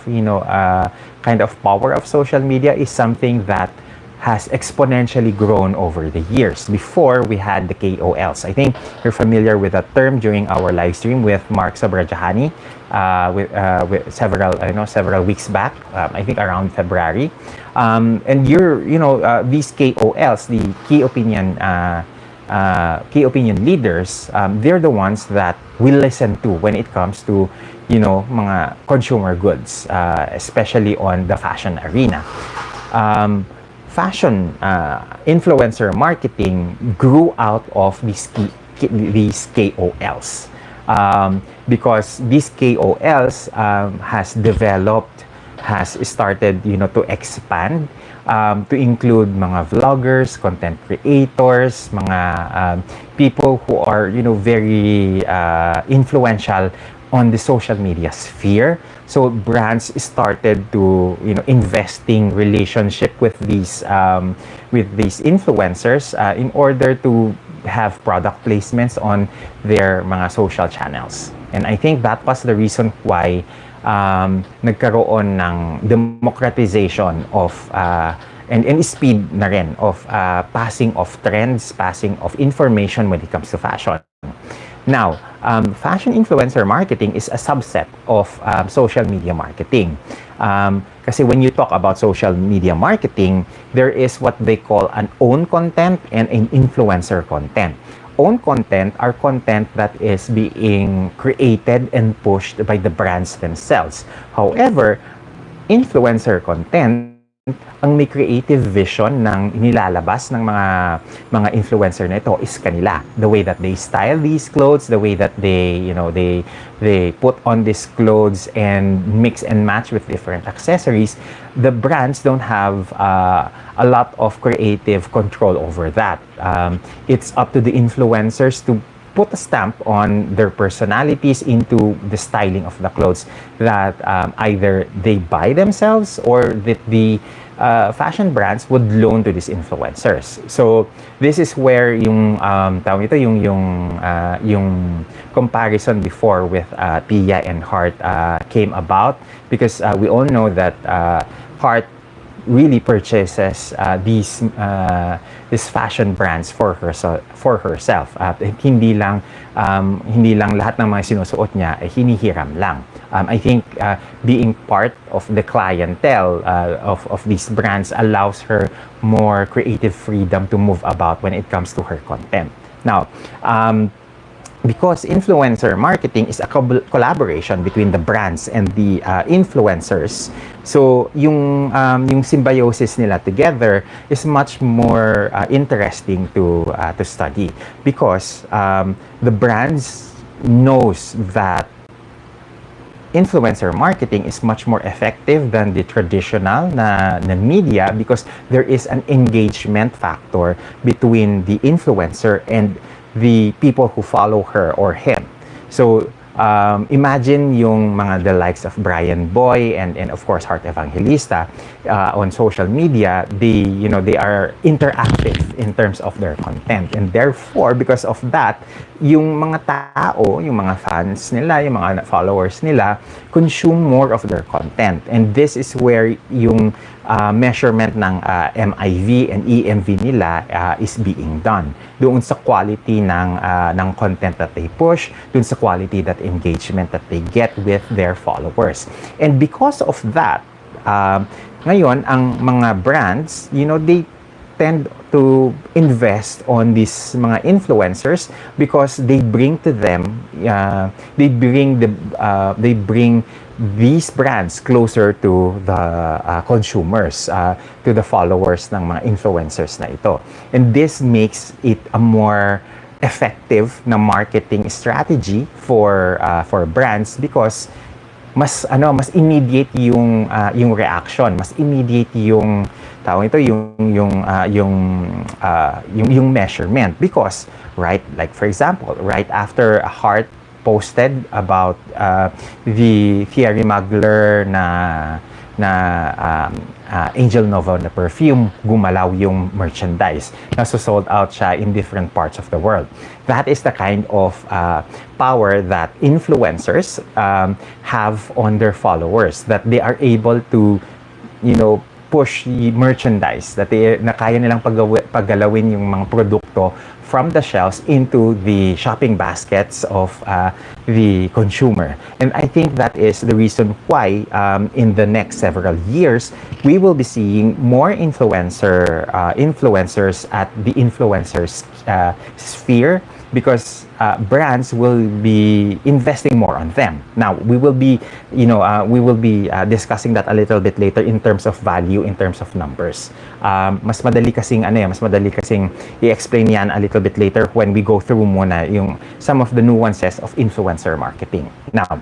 power of social media is something that has exponentially grown over the years. Before, we had the KOLs. I think you're familiar with that term during our live stream with Mark Sobrajahani with several weeks back, I think around February. And these KOLs, the key opinion leaders, they're the ones that we listen to when it comes to mga consumer goods, especially on the fashion arena. Fashion influencer marketing grew out of these KOLs because these KOLs has started to expand to include mga vloggers, content creators, mga people who are very influential on the social media sphere. So brands started to investing relationship with these influencers in order to have product placements on their mga social channels. And I think that was the reason why nagkaroon ng democratization of and speed na rin of passing of trends, passing of information when it comes to fashion. Now, fashion influencer marketing is a subset of social media marketing. Kasi when you talk about social media marketing, there is what they call an own content and an influencer content. Own content are content that is being created and pushed by the brands themselves. However, influencer content ang may creative vision ng nilalabas ng mga influencer na ito is kanila. The way that they style these clothes, the way that they put on these clothes and mix and match with different accessories, the brands don't have a lot of creative control over that. It's up to the influencers to put a stamp on their personalities into the styling of the clothes that either they buy themselves or that the fashion brands would loan to these influencers. So this is where yung comparison before with Pia and Heart came about, because we all know that Heart really purchases these fashion brands for herself. Hindi lang lahat ng mga sinusuot niya ay hinihiram lang. I think being part of the clientele of these brands allows her more creative freedom to move about when it comes to her content. Now, because influencer marketing is a collaboration between the brands and the influencers, so yung symbiosis nila together is much more interesting to study, because the brands knows that influencer marketing is much more effective than the traditional na media because there is an engagement factor between the influencer and the people who follow her or him. So, imagine yung the likes of Brian Boy and of course Heart Evangelista on social media. They are interactive in terms of their content, and therefore because of that, yung mga tao, yung mga fans nila, yung mga followers nila consume more of their content, and this is where yung measurement ng MIV and EMV nila is being done doon sa quality ng content that they push, doon sa quality that engagement that they get with their followers. And because of that, ngayon ang mga brands, they tend to invest on these mga influencers because they bring to them they bring these brands closer to the consumers, to the followers ng mga influencers na ito. And this makes it a more effective na marketing strategy for brands because mas immediate yung reaction, mas immediate yung yung measurement because like for example, right after Heart posted about the Thierry Mugler na Angel Novo na perfume, gumalaw yung merchandise. Sold out siya in different parts of the world. That is the kind of power that influencers have on their followers, that they are able to, push merchandise, that na kaya nilang paggalawin yung mga produkto from the shelves into the shopping baskets of the consumer. And I think that is the reason why in the next several years, we will be seeing more influencers at the influencers sphere because brands will be investing more on them. Now, we will be discussing that a little bit later in terms of value, in terms of numbers. Mas madali kasing i-explain yan a little bit later when we go through muna yung some of the nuances of influencer marketing. Now,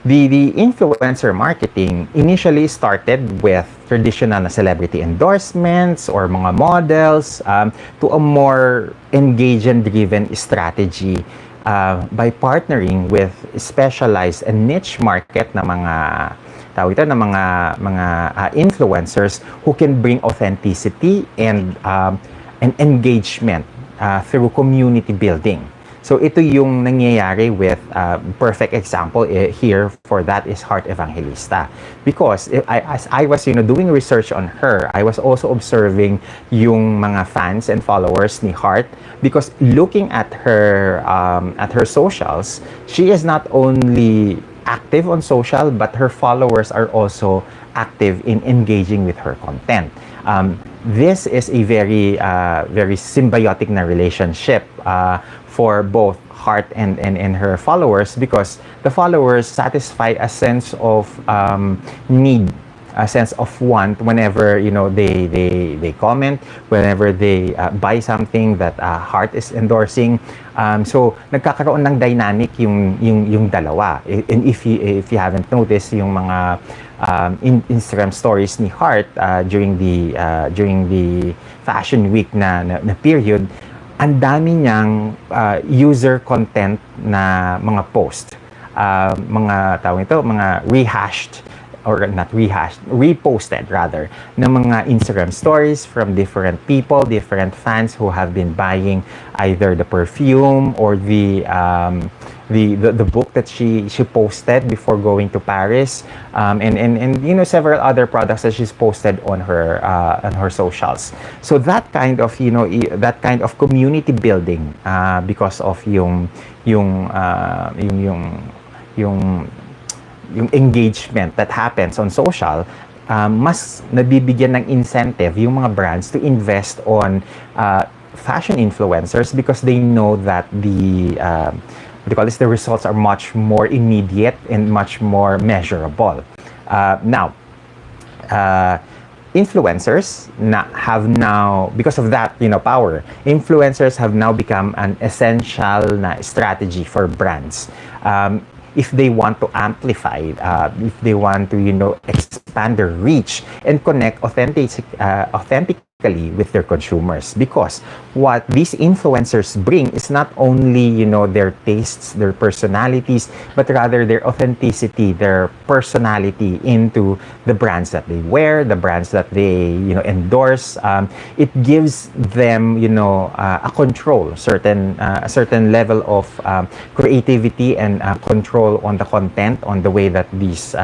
the influencer marketing initially started with traditional na celebrity endorsements or mga models to a more engagement-driven strategy by partnering with specialized and niche market na mga influencers who can bring authenticity and engagement through community building. So ito yung nangyayari with perfect example here for that is Heart Evangelista, because as I was doing research on her, I was also observing yung mga fans and followers ni Heart, because looking at her socials, she is not only active on social, but her followers are also active in engaging with her content. This is a very symbiotic na relationship for both Heart and her followers, because the followers satisfy a sense of need, a sense of want whenever they comment, whenever they buy something that Heart is endorsing. So nagkakaroon ng dynamic yung dalawa. And if you haven't noticed yung mga Instagram stories ni Heart during the Fashion Week na period, ang dami niyang user content na mga post, mga rehashed or not rehashed, reposted rather, na mga Instagram stories from different people, different fans who have been buying either the perfume or the book that she posted before going to Paris, and several other products that she's posted on her socials. So that kind of community building, because of yung engagement that happens on social, mas nabibigyan ng incentive yung mga brands to invest on fashion influencers, because they know that the results are much more immediate and much more measurable. Now, influencers have now, because of that power, influencers have now become an essential strategy for brands. if they want to amplify, if they want to, expand their reach and connect authentically with their consumers. Because what these influencers bring is not only, their tastes, their personalities, but rather their authenticity, their personality into the brands that they wear, the brands that they, endorse. It gives them, a control, a certain level of creativity and control on the content, on the way that these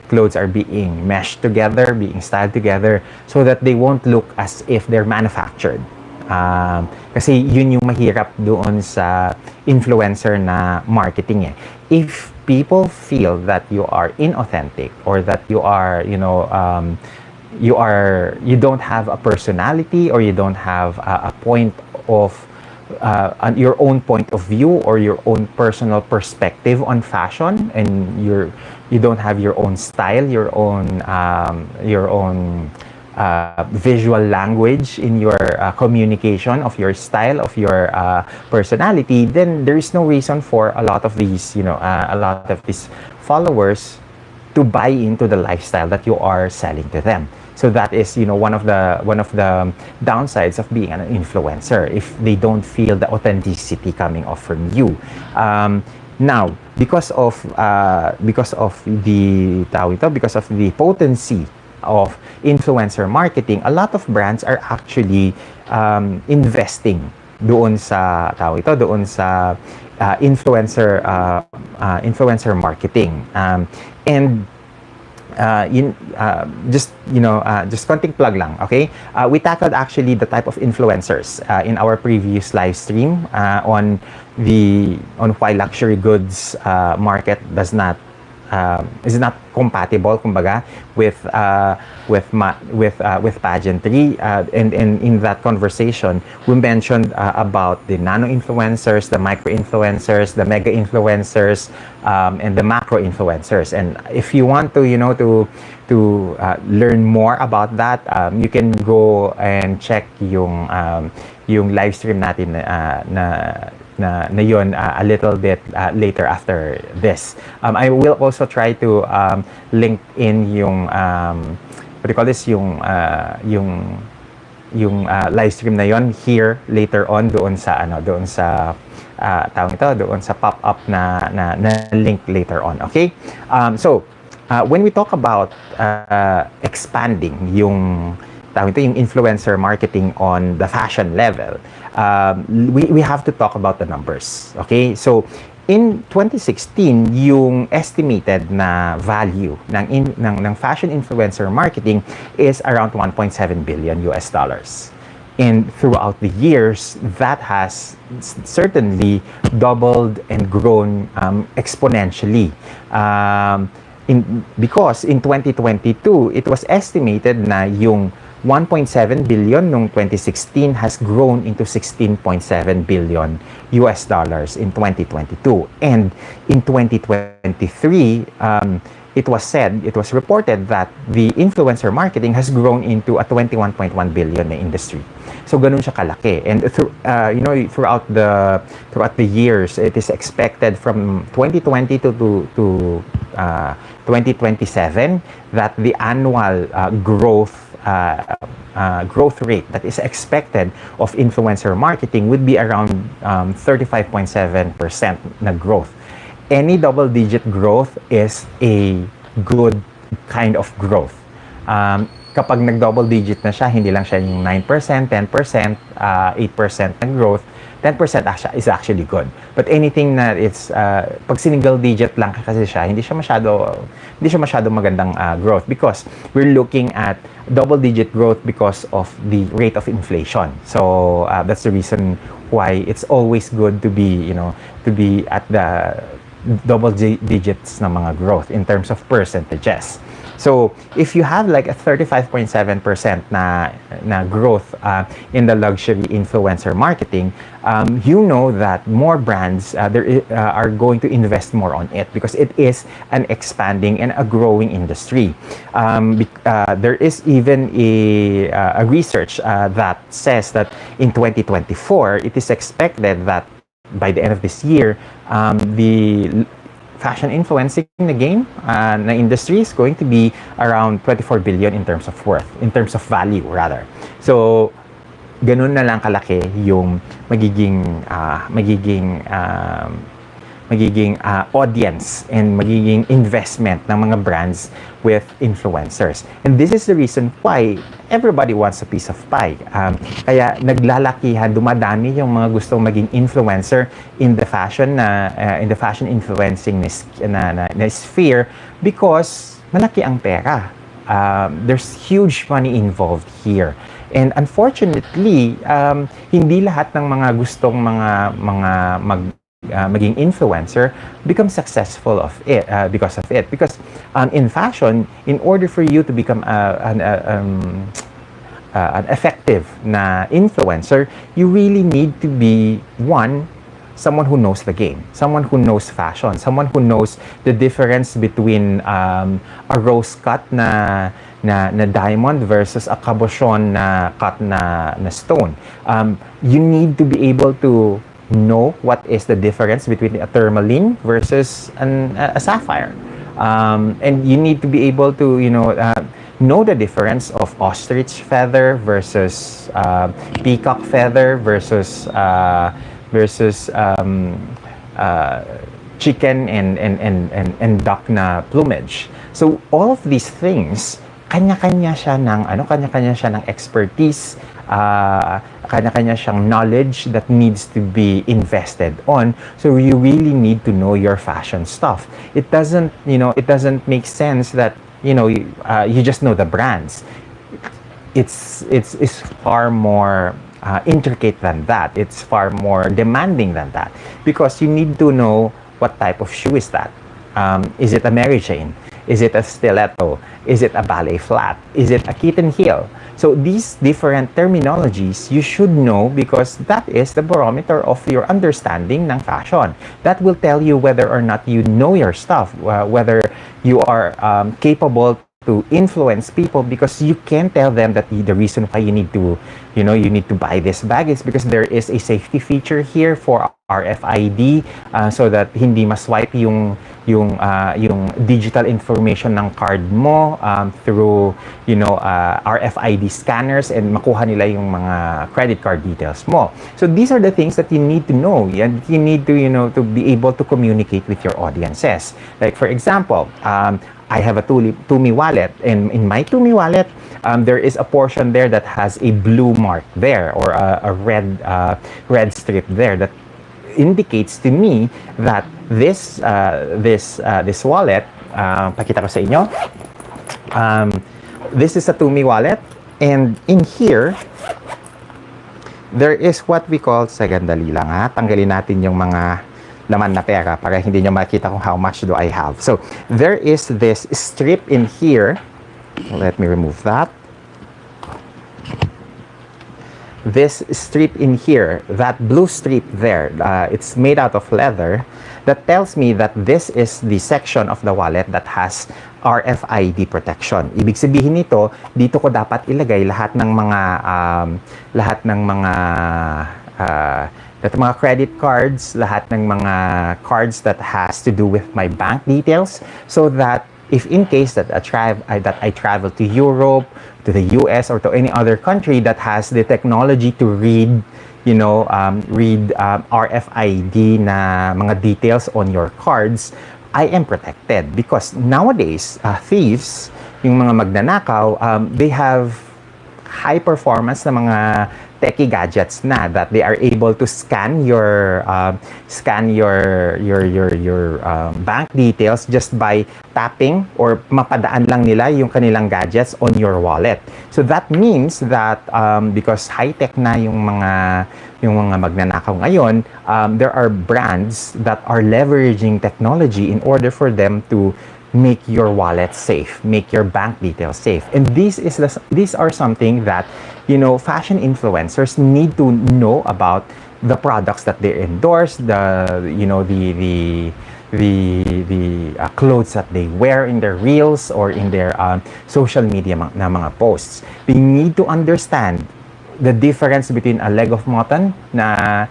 clothes are being meshed together, being styled together, so that they won't look as if they're manufactured. Kasi yun yung mahirap doon sa influencer na marketing eh. If people feel that you are inauthentic, or that you are, you don't have a personality, or you don't have a point of your own point of view, or your own personal perspective on fashion, and you don't have your own style, your own visual language in your communication of your style, of your personality, then there is no reason for a lot of these, followers to buy into the lifestyle that you are selling to them. So that is, one of the downsides of being an influencer, if they don't feel the authenticity coming off from you. Now, because of the potency of influencer marketing, a lot of brands are actually investing doon sa influencer marketing, and just konting plug lang, okay? We tackled actually the type of influencers in our previous live stream on why luxury goods market is not compatible, kumbaga, with pageantry, and in that conversation we mentioned about the nano influencers, the micro influencers, the mega influencers, and the macro influencers. And if you want to learn more about that, you can go and check yung live stream natin na yun a little bit later after this. I will also try to link in yung what do you call this, yung live stream na yon here later on doon sa pop-up na link later on, okay? So when we talk about expanding yung influencer marketing on the fashion level, we have to talk about the numbers, okay? So in 2016, yung estimated na value ng fashion influencer marketing is around 1.7 billion US dollars. And throughout the years, that has certainly doubled and grown exponentially. Because in 2022, it was estimated na yung 1.7 billion noong 2016 has grown into 16.7 billion US dollars in 2022. And in 2023, it was reported that the influencer marketing has grown into a 21.1 billion na industry. So ganun siya kalaki. And throughout the years, it is expected from 2020 to 2027 that the annual growth rate that is expected of influencer marketing would be around 35.7% na growth. Any double-digit growth is a good kind of growth. Kapag nag-double-digit na siya, hindi lang siya yung 9%, 10%, 8% ng growth, 10% is actually good. But anything na it's pag single-digit lang kasi siya, hindi siya masyado magandang growth, because we're looking at double-digit growth because of the rate of inflation. So that's the reason why it's always good to be at the double digits na mga growth in terms of percentages. So if you have like a 35.7% na growth in the luxury influencer marketing, you know that more brands are going to invest more on it, because it is an expanding and a growing industry. There is even a research that says that in 2024, it is expected that by the end of this year, the fashion influencing na game, na industry is going to be around 24 billion in terms of worth, in terms of value rather. So, ganun na lang kalaki yung magiging audience and magiging investment ng mga brands with influencers. And this is the reason why everybody wants a piece of pie. Kaya naglalakihan, dumadami yung mga gustong maging influencer in the fashion influencing na sphere because malaki ang pera. There's huge money involved here. And unfortunately, hindi lahat ng mga gustong maging influencer become successful because of it. Because in fashion, in order for you to become an effective na influencer, you really need to be someone who knows the game, someone who knows fashion, someone who knows the difference between a rose cut na diamond versus a cabochon na cut na stone. You need to be able to know what is the difference between a tourmaline versus a sapphire. And you need to be able to, know the difference of ostrich feather versus peacock feather versus chicken and duck na plumage. So all of these things, kanya-kanya siya ng expertise, kanya-kanya siyang knowledge that needs to be invested on. So you really need to know your fashion stuff. It doesn't make sense that you just know the brands. It's far more intricate than that. It's far more demanding than that because you need to know what type of shoe is that. Is it a Mary Jane? Is it a stiletto? Is it a ballet flat? Is it a kitten heel? So these different terminologies you should know because that is the barometer of your understanding ng fashion. That will tell you whether or not you know your stuff, whether you are capable to influence people because you can tell them that the reason why you need to buy this bag is because there is a safety feature here for RFID so that hindi ma-swipe yung digital information ng card mo through RFID scanners and makuha nila yung mga credit card details mo. So these are the things that you need to know and you need to be able to communicate with your audiences. Like for example, I have a Tumi wallet, and in my Tumi wallet, there is a portion there that has a blue mark there or a red strip there that indicates to me that this wallet, pakita ko sa inyo, this is a Tumi wallet, and in here there is what we call, sandali lang tanggalin natin yung mga laman na pera para hindi nyo makita kung how much do I have. So there is this strip in here. Let me remove that. This strip in here, that blue strip there, it's made out of leather. That tells me that this is the section of the wallet that has RFID protection. Ibig sabihin nito, dito ko dapat ilagay lahat ng mga credit cards, lahat ng mga cards that has to do with my bank details, so that if in case that I travel to Europe, to the US, or to any other country that has the technology to read RFID na mga details on your cards, I am protected. Because nowadays, thieves, yung mga magnanakaw, they have high performance na mga techie gadgets na that they are able to scan your bank details just by tapping or mapadaan lang nila yung kanilang gadgets on your wallet. So that means that because high-tech na yung mga magnanakaw ngayon, there are brands that are leveraging technology in order for them to make your wallet safe, make your bank details safe. And these are something that fashion influencers need to know about the products that they endorse, the clothes that they wear in their reels or in their social media na mga posts. They need to understand the difference between a leg of mutton na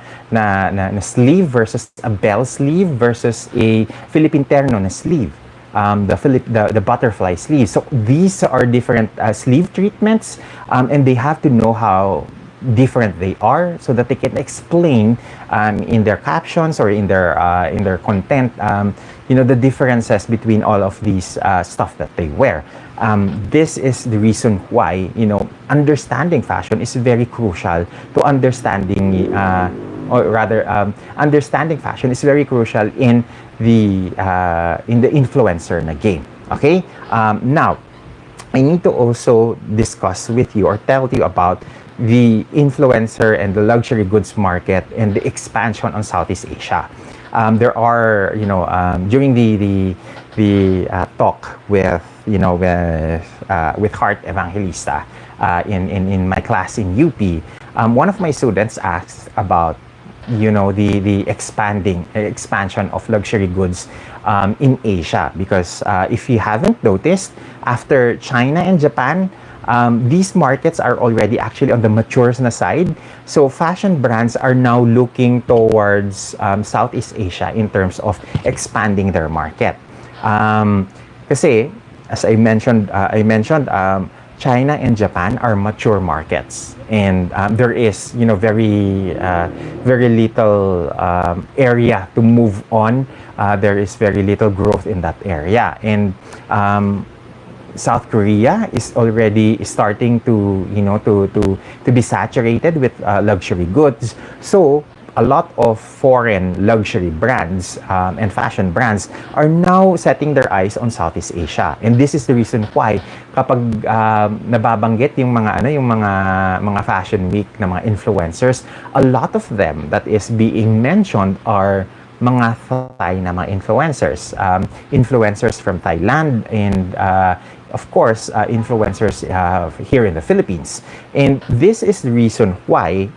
sleeve versus a bell sleeve versus a Philippine terno na sleeve. The butterfly sleeve. So these are different sleeve treatments, and they have to know how different they are so that they can explain in their captions or in their content, the differences between all of these stuff that they wear. This is the reason why, understanding fashion is very crucial to understanding, understanding fashion is very crucial in the influencer na game. Okay? Now, I need to also discuss with you or tell you about the influencer and the luxury goods market and the expansion on Southeast Asia. There are, during the talk with Heart Evangelista in my class in UP, one of my students asked about the expansion of luxury goods in Asia, because if you haven't noticed, after China and Japan, these markets are already actually on the mature na side. So fashion brands are now looking towards Southeast Asia in terms of expanding their market. Kasi, as I mentioned, China and Japan are mature markets, and there is very little area to move on. There is very little growth in that area, and South Korea is already starting to be saturated with luxury goods. So a lot of foreign luxury brands and fashion brands are now setting their eyes on Southeast Asia, and this is the reason why kapag nababanggit yung mga fashion week na mga influencers, a lot of them that is being mentioned are mga Thai na mga influencers, influencers from Thailand, and of course influencers here in the Philippines. And this is the reason why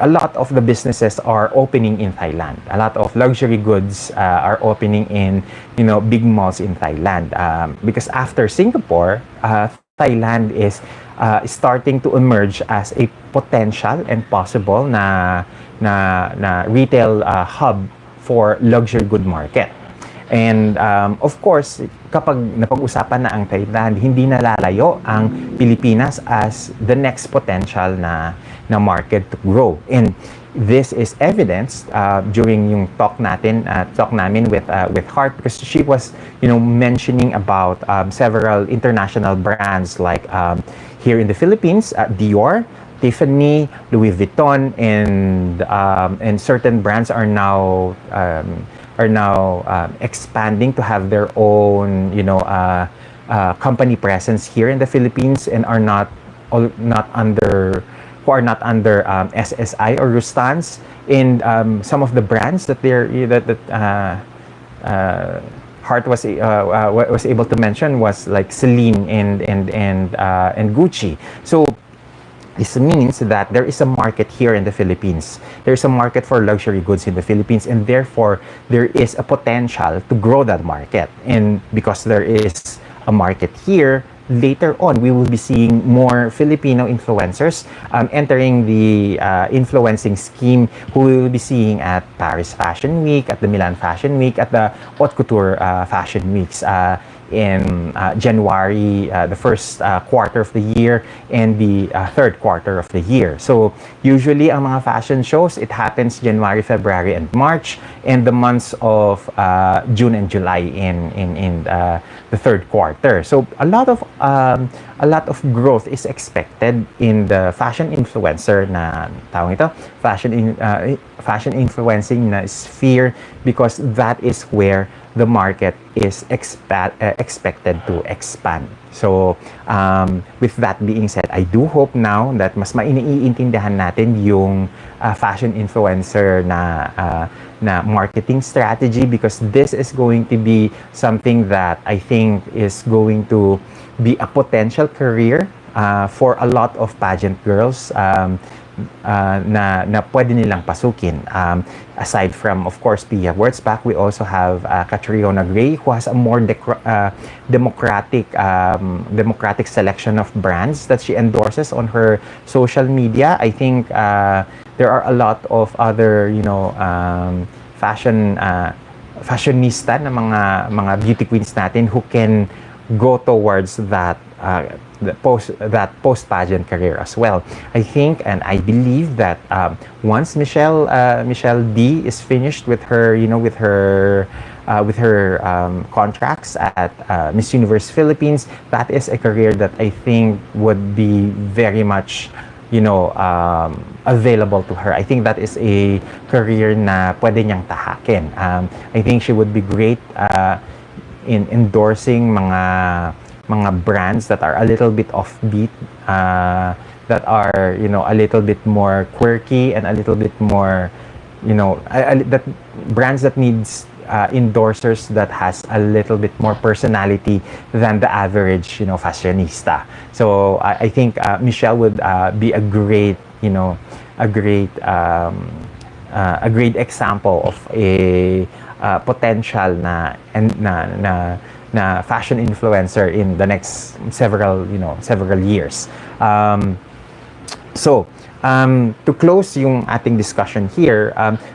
a lot of the businesses are opening in Thailand. A lot of luxury goods are opening in big malls in Thailand, because after Singapore, Thailand is starting to emerge as a potential and possible na retail hub for luxury good market. And of course, kapag napag-usapan na ang Thailand, hindi nalalayo ang Pilipinas as the next potential na market to grow. And this is evidenced during yung talk namin with Heart, because she was mentioning about several international brands like here in the Philippines, Dior, Tiffany, Louis Vuitton, and certain brands are now expanding to have their own company presence here in the Philippines, and are not under SSI or Rustans. And some of the brands that Heart was able to mention was like Celine and Gucci. So this means that there is a market here in the Philippines. There is a market for luxury goods in the Philippines, and therefore there is a potential to grow that market. And because there is a market here, later on we will be seeing more Filipino influencers entering the influencing scheme, who we will be seeing at Paris Fashion Week, at the Milan Fashion Week, at the Haute Couture Fashion Weeks in January, the first quarter of the year, and the third quarter of the year. So usually ang mga fashion shows, it happens January, February, and March, and the months of June and July in the third quarter. So a lot of growth is expected in the fashion influencer na tawag ito, fashion influencing na sphere, because that is where the market is expected to expand. So, with that being said, I do hope now that mas maiintindihan natin yung fashion influencer na marketing strategy, because this is going to be something that I think is going to be a potential career for a lot of pageant girls. na pwede nilang pasukin. Aside from, of course, Pia Wurtzbach, we also have Catriona Gray, who has a more democratic selection of brands that she endorses on her social media. I think there are a lot of other, fashionista na mga beauty queens natin who can go towards that post pageant career as well. I think and I believe that once Michelle D is finished with her contracts at Miss Universe Philippines, that is a career that I think would be very much available to her. I think that is a career na pwede niyang tahakin. I think she would be great in endorsing mga brands that are a little bit offbeat, that are a little bit more quirky and a little bit more that brands that needs endorsers that has a little bit more personality than the average fashionista. So I think Michelle would be a great example of a potential na fashion influencer in the next several years. To close yung ating discussion here,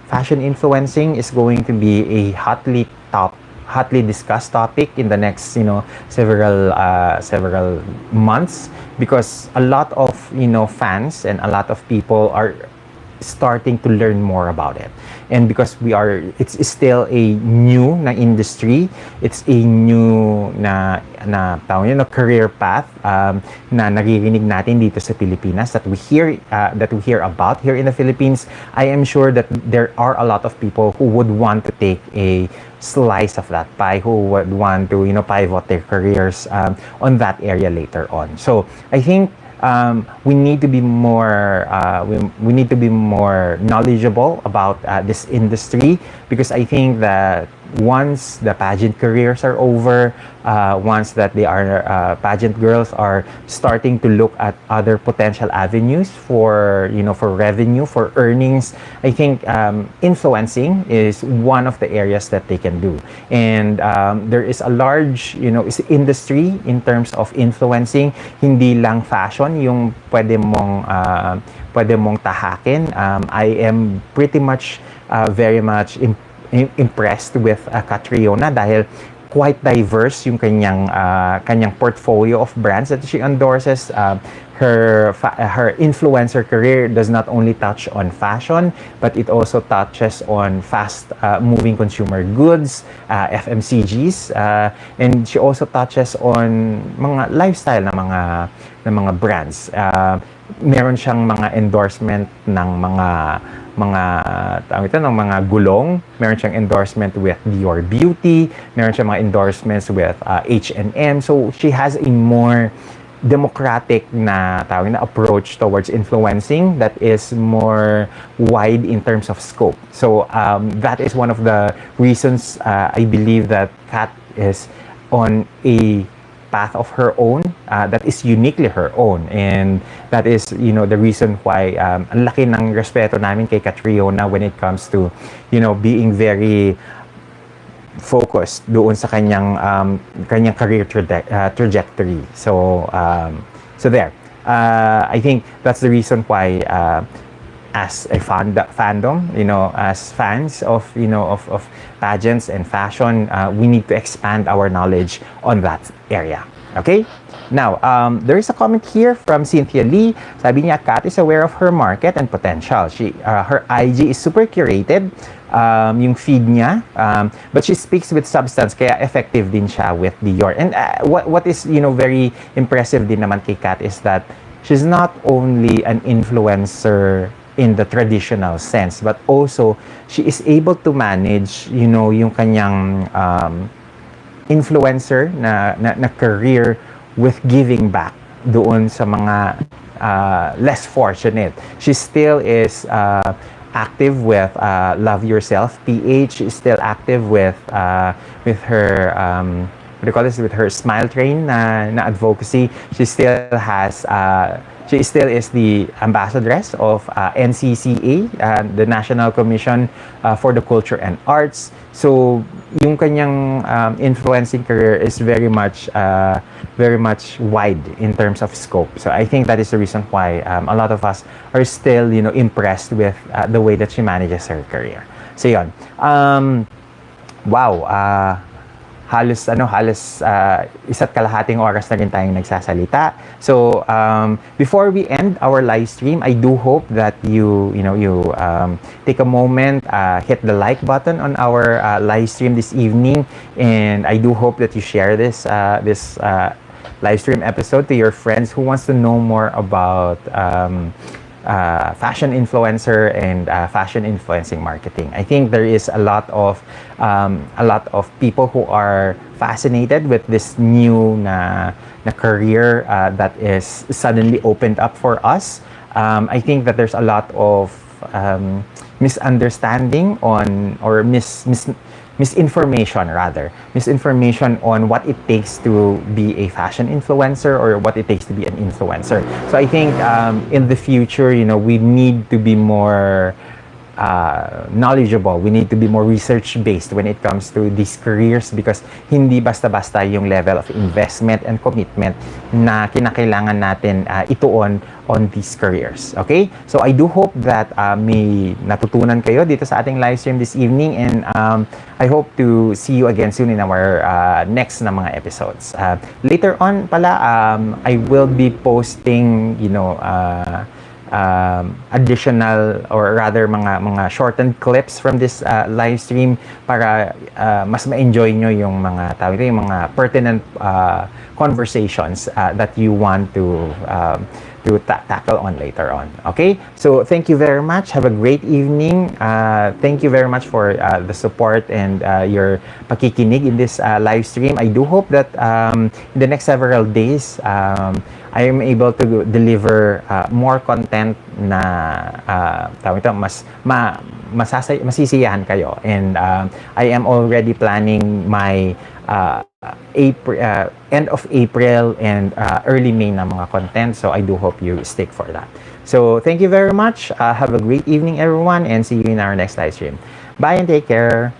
fashion influencing is going to be a hotly discussed topic in the next several months, because a lot of fans and a lot of people are starting to learn more about it. And because it's still a new na industry, it's a new na career path na naririnig natin dito sa Pilipinas, that we hear about here in the Philippines. I am sure that there are a lot of people who would want to take a slice of that pie, who would want to pivot their careers on that area later on. So I think we need to be more knowledgeable about this industry, because I think that once the pageant careers are over, once that they are pageant girls are starting to look at other potential avenues for revenue, for earnings, I think influencing is one of the areas that they can do. And there is a large industry in terms of influencing. Hindi lang fashion yung pwede mong tahakin. I am pretty much very much impressed with Catriona, dahil quite diverse yung kanyang portfolio of brands that she endorses. Her influencer career does not only touch on fashion, but it also touches on fast moving consumer goods, FMCGs, and she also touches on mga lifestyle na mga brands. Meron siyang mga endorsement ng mga gulong, meron siyang endorsement with Dior Beauty, meron siyang mga endorsements with H&M. So she has a more democratic na approach towards influencing that is more wide in terms of scope. So that is one of the reasons I believe that Kat is on a path of her own that is uniquely her own, and that is the reason why ang laki ng respeto namin kay Catriona when it comes to being very focused doon sa kanyang career trajectory. So there, I think that's the reason why as a fandom, as fans of pageants and fashion, we need to expand our knowledge on that area. Okay? Now, there is a comment here from Cynthia Lee. Sabi niya, Kat is aware of her market and potential. Her IG is super curated, yung feed niya, but she speaks with substance, kaya effective din siya with Dior. And what is very impressive din naman kay Kat is that she's not only an influencer in the traditional sense, but also she is able to manage yung kanyang influencer na career with giving back doon sa mga less fortunate. She still is active with Love Yourself PH. She's still active with her what do you call this, with her Smile Train na advocacy. She still has she still is the ambassadress of NCCA, the National Commission for the Culture and Arts. So yung kanyang influencing career is very much wide in terms of scope. So I think that is the reason why a lot of us are still, you know, impressed with the way that she manages her career. So yun. Wow. Halos isa't kalahating oras na rin tayong nagsasalita. So before we end our live stream, I do hope that you take a moment, hit the like button on our live stream this evening, and I do hope that you share this live stream episode to your friends who wants to know more about fashion influencer and fashion influencing marketing. I think there is a lot of people who are fascinated with this new na career that is suddenly opened up for us. I think that there's a lot of misunderstanding on, or misinformation on what it takes to be a fashion influencer or what it takes to be an influencer. So I think in the future, you know, we need to be more knowledgeable. We need to be more research-based when it comes to these careers, because hindi basta-basta yung level of investment and commitment na kinakailangan natin ituon on these careers. Okay? So I do hope that may natutunan kayo dito sa ating live stream this evening, and I hope to see you again soon in our next na mga episodes. Later on pala, I will be posting, you know, additional, or rather mga shortened clips from this live stream para mas ma-enjoy nyo yung mga pertinent conversations that you want to tackle on later on. Okay, so thank you very much. Have a great evening. Thank you very much for the support and your pakikinig in this live stream. I do hope that in the next several days I am able to deliver more content na masisiyahan kayo, and I am already planning my end of April and early May na mga content, so I do hope you stick for that. So thank you very much. Have a great evening, everyone, and see you in our next live stream. Bye and take care.